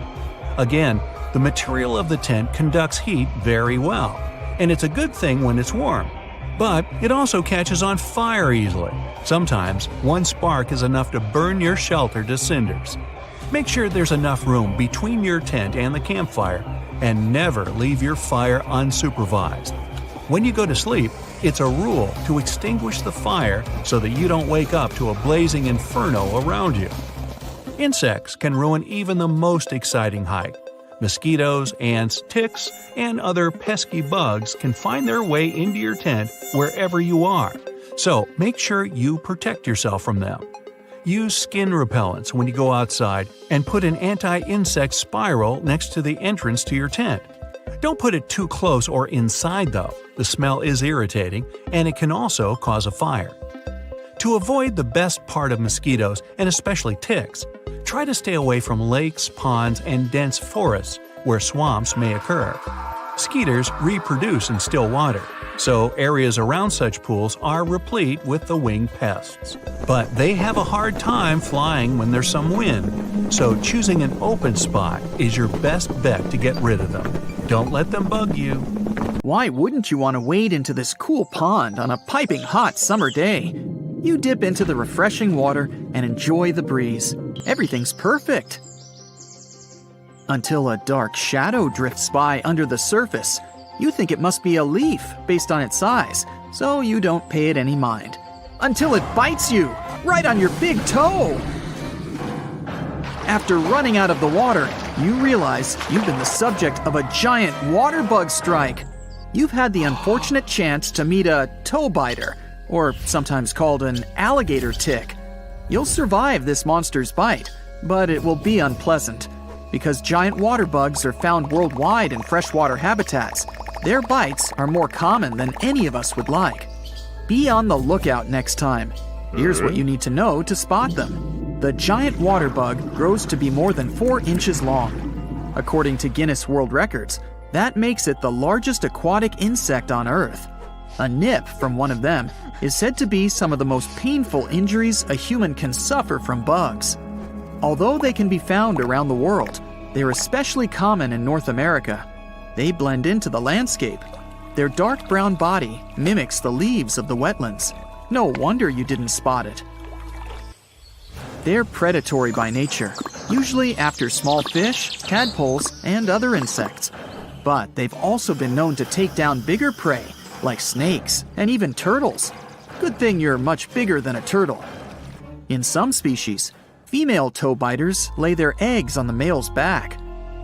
Again, the material of the tent conducts heat very well, and it's a good thing when it's warm. But it also catches on fire easily. Sometimes, one spark is enough to burn your shelter to cinders. Make sure there's enough room between your tent and the campfire, and never leave your fire unsupervised. When you go to sleep, it's a rule to extinguish the fire so that you don't wake up to a blazing inferno around you. Insects can ruin even the most exciting hike. Mosquitoes, ants, ticks, and other pesky bugs can find their way into your tent wherever you are, so make sure you protect yourself from them. Use skin repellents when you go outside and put an anti-insect spiral next to the entrance to your tent. Don't put it too close or inside though. The smell is irritating and it can also cause a fire. To avoid the best part of mosquitoes, and especially ticks, try to stay away from lakes, ponds, and dense forests where swamps may occur. Skeeters reproduce in still water, so areas around such pools are replete with the winged pests. But they have a hard time flying when there's some wind, so choosing an open spot is your best bet to get rid of them. Don't let them bug you. Why wouldn't you want to wade into this cool pond on a piping hot summer day? You dip into the refreshing water and enjoy the breeze. Everything's perfect. Until a dark shadow drifts by under the surface. You think it must be a leaf based on its size, so you don't pay it any mind. Until it bites you, right on your big toe! After running out of the water, you realize you've been the subject of a giant water bug strike. You've had the unfortunate chance to meet a toe biter, or sometimes called an alligator tick. You'll survive this monster's bite, but it will be unpleasant. Because giant water bugs are found worldwide in freshwater habitats, their bites are more common than any of us would like. Be on the lookout next time. Here's what you need to know to spot them. The giant water bug grows to be more than 4 inches long. According to Guinness World Records, that makes it the largest aquatic insect on Earth. A nip from one of them is said to be some of the most painful injuries a human can suffer from bugs. Although they can be found around the world, they're especially common in North America. They blend into the landscape. Their dark brown body mimics the leaves of the wetlands. No wonder you didn't spot it. They're predatory by nature, usually after small fish, tadpoles, and other insects. But they've also been known to take down bigger prey, like snakes and even turtles. Good thing you're much bigger than a turtle. In some species, female toe biters lay their eggs on the male's back.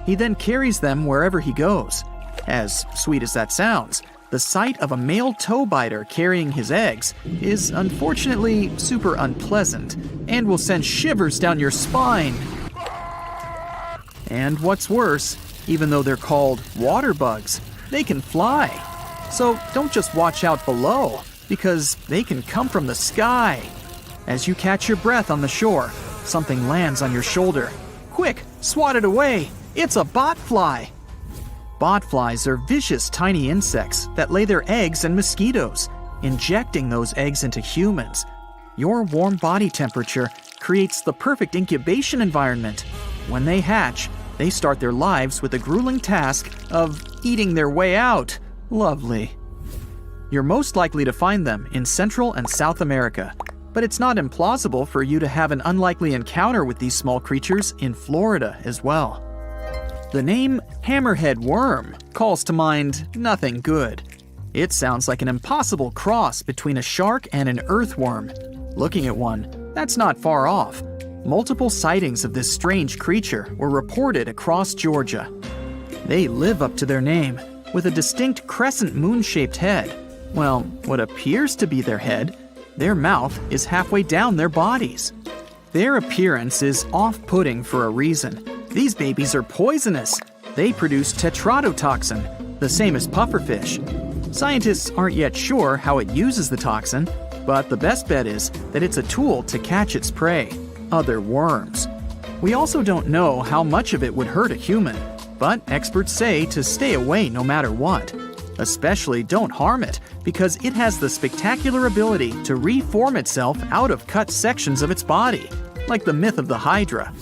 He then carries them wherever he goes. As sweet as that sounds, the sight of a male toe biter carrying his eggs is unfortunately super unpleasant and will send shivers down your spine. And what's worse, even though they're called water bugs, they can fly. So don't just watch out below, because they can come from the sky. As you catch your breath on the shore, something lands on your shoulder. Quick, swat it away! It's a botfly! Botflies are vicious tiny insects that lay their eggs in mosquitoes, injecting those eggs into humans. Your warm body temperature creates the perfect incubation environment. When they hatch, they start their lives with the grueling task of eating their way out. Lovely. You're most likely to find them in Central and South America, but it's not implausible for you to have an unlikely encounter with these small creatures in Florida as well. The name hammerhead worm calls to mind nothing good. It sounds like an impossible cross between a shark and an earthworm. Looking at one, that's not far off. Multiple sightings of this strange creature were reported across Georgia. They live up to their name, with a distinct crescent moon-shaped head. Well, what appears to be their head, their mouth is halfway down their bodies. Their appearance is off-putting for a reason. These babies are poisonous. They produce tetrodotoxin, the same as pufferfish. Scientists aren't yet sure how it uses the toxin, but the best bet is that it's a tool to catch its prey, other worms. We also don't know how much of it would hurt a human, but experts say to stay away no matter what. Especially don't harm it, because it has the spectacular ability to reform itself out of cut sections of its body, like the myth of the Hydra.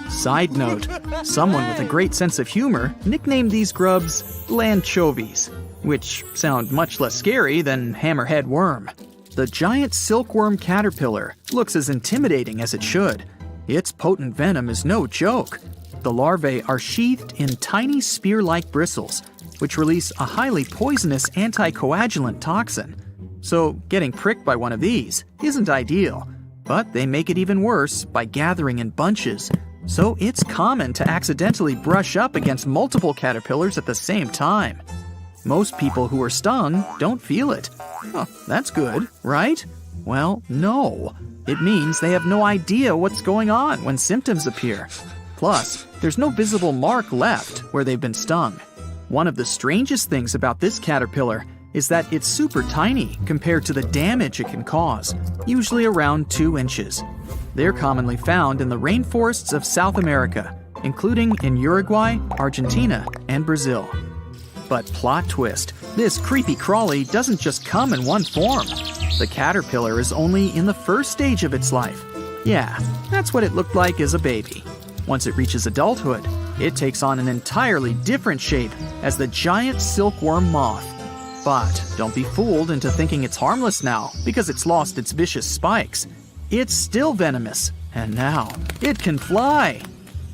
Side note, someone with a great sense of humor nicknamed these grubs lanchovies, which sound much less scary than hammerhead worm. The giant silkworm caterpillar looks as intimidating as it should. Its potent venom is no joke. The larvae are sheathed in tiny spear-like bristles, which release a highly poisonous anticoagulant toxin. So getting pricked by one of these isn't ideal, but they make it even worse by gathering in bunches. So it's common to accidentally brush up against multiple caterpillars at the same time. Most people who are stung don't feel it. Oh, that's good, right? Well, no. It means they have no idea what's going on when symptoms appear. Plus, there's no visible mark left where they've been stung. One of the strangest things about this caterpillar is that it's super tiny compared to the damage it can cause, usually around 2 inches. They're commonly found in the rainforests of South America, including in Uruguay, Argentina, and Brazil. But plot twist, this creepy crawly doesn't just come in one form. The caterpillar is only in the first stage of its life. Yeah, that's what it looked like as a baby. Once it reaches adulthood, it takes on an entirely different shape as the giant silkworm moth. But don't be fooled into thinking it's harmless now because it's lost its vicious spikes. It's still venomous, and now it can fly.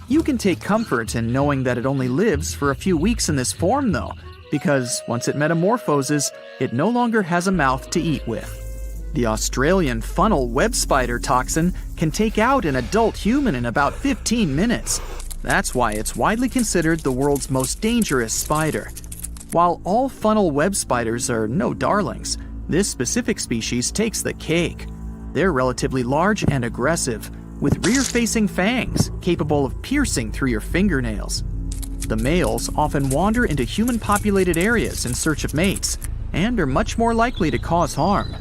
You can take comfort in knowing that it only lives for a few weeks in this form though, because once it metamorphoses, it no longer has a mouth to eat with. The Australian funnel web spider toxin can take out an adult human in about 15 minutes. That's why it's widely considered the world's most dangerous spider. While all funnel web spiders are no darlings, this specific species takes the cake. They're relatively large and aggressive, with rear-facing fangs capable of piercing through your fingernails. The males often wander into human-populated areas in search of mates, and are much more likely to cause harm.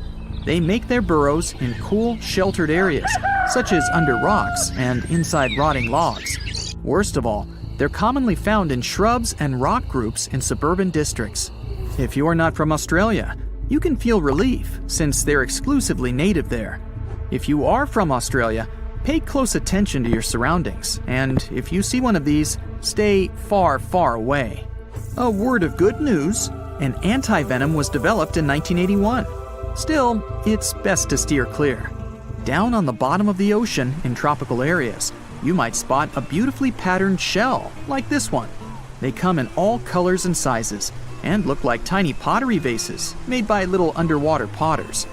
They make their burrows in cool, sheltered areas, such as under rocks and inside rotting logs. Worst of all, they're commonly found in shrubs and rock groups in suburban districts. If you're not from Australia, you can feel relief since they're exclusively native there. If you are from Australia, pay close attention to your surroundings, and if you see one of these, stay far, far away. A word of good news, an anti-venom was developed in 1981. Still, it's best to steer clear. Down on the bottom of the ocean in tropical areas, you might spot a beautifully patterned shell, like this one. They come in all colors and sizes, and look like tiny pottery vases made by little underwater potters.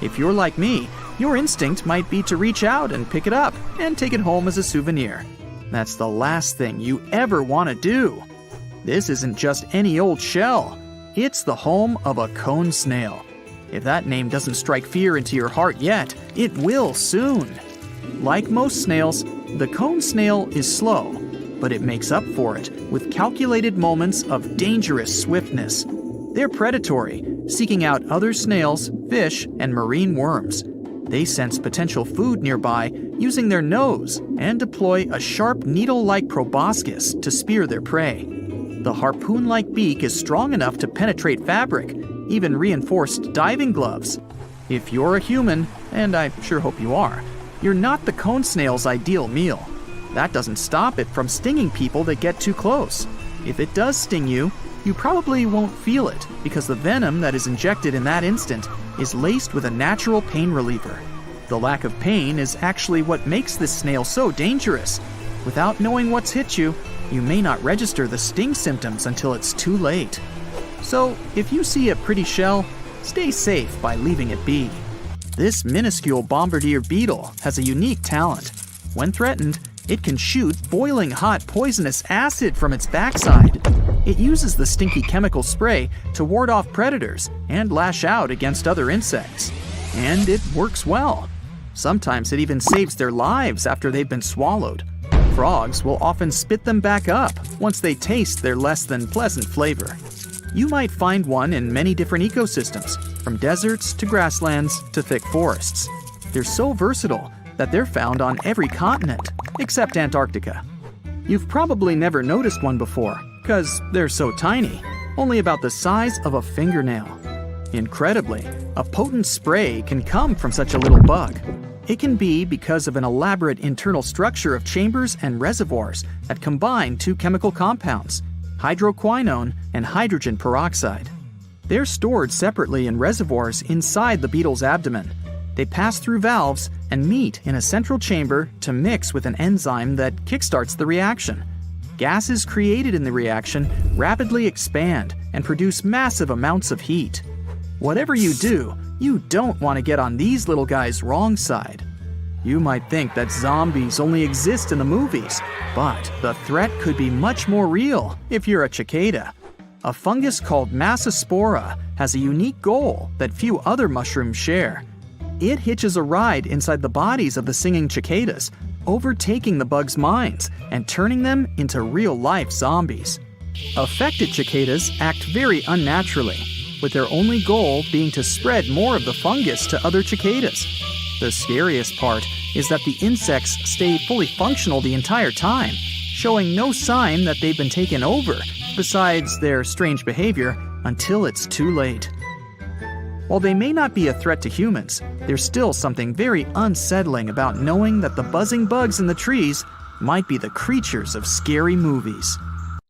If you're like me, your instinct might be to reach out and pick it up and take it home as a souvenir. That's the last thing you ever want to do. This isn't just any old shell. It's the home of a cone snail. If that name doesn't strike fear into your heart yet, it will soon. Like most snails, the cone snail is slow, but it makes up for it with calculated moments of dangerous swiftness. They're predatory, seeking out other snails, fish, and marine worms. They sense potential food nearby using their nose and deploy a sharp needle-like proboscis to spear their prey. The harpoon-like beak is strong enough to penetrate fabric, even reinforced diving gloves. If you're a human, and I sure hope you are, you're not the cone snail's ideal meal. That doesn't stop it from stinging people that get too close. If it does sting you, You probably won't feel it because the venom that is injected in that instant is laced with a natural pain reliever. The lack of pain is actually what makes this snail so dangerous. Without knowing what's hit you, you may not register the sting symptoms until it's too late. So, if you see a pretty shell, stay safe by leaving it be. This minuscule bombardier beetle has a unique talent. When threatened, it can shoot boiling hot poisonous acid from its backside. It uses the stinky chemical spray to ward off predators and lash out against other insects. And it works well. Sometimes it even saves their lives after they've been swallowed. Frogs will often spit them back up once they taste their less than pleasant flavor. You might find one in many different ecosystems, from deserts to grasslands to thick forests. They're so versatile that they're found on every continent, except Antarctica. You've probably never noticed one before, because they're so tiny, only about the size of a fingernail. Incredibly, a potent spray can come from such a little bug. It can be because of an elaborate internal structure of chambers and reservoirs that combine two chemical compounds, hydroquinone and hydrogen peroxide. They're stored separately in reservoirs inside the beetle's abdomen. They pass through valves and meet in a central chamber to mix with an enzyme that kickstarts the reaction. Gases created in the reaction rapidly expand and produce massive amounts of heat. Whatever you do, you don't want to get on these little guys' wrong side. You might think that zombies only exist in the movies, but the threat could be much more real if you're a cicada. A fungus called Massospora has a unique goal that few other mushrooms share. It hitches a ride inside the bodies of the singing cicadas, overtaking the bugs' minds and turning them into real-life zombies. Affected cicadas act very unnaturally, with their only goal being to spread more of the fungus to other cicadas. The scariest part is that the insects stay fully functional the entire time, showing no sign that they've been taken over, besides their strange behavior, until it's too late. While they may not be a threat to humans, there's still something very unsettling about knowing that the buzzing bugs in the trees might be the creatures of scary movies.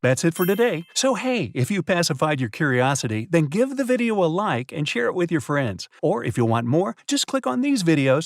That's it for today. So hey, if you pacified your curiosity, then give the video a like and share it with your friends. Or if you want more, just click on these videos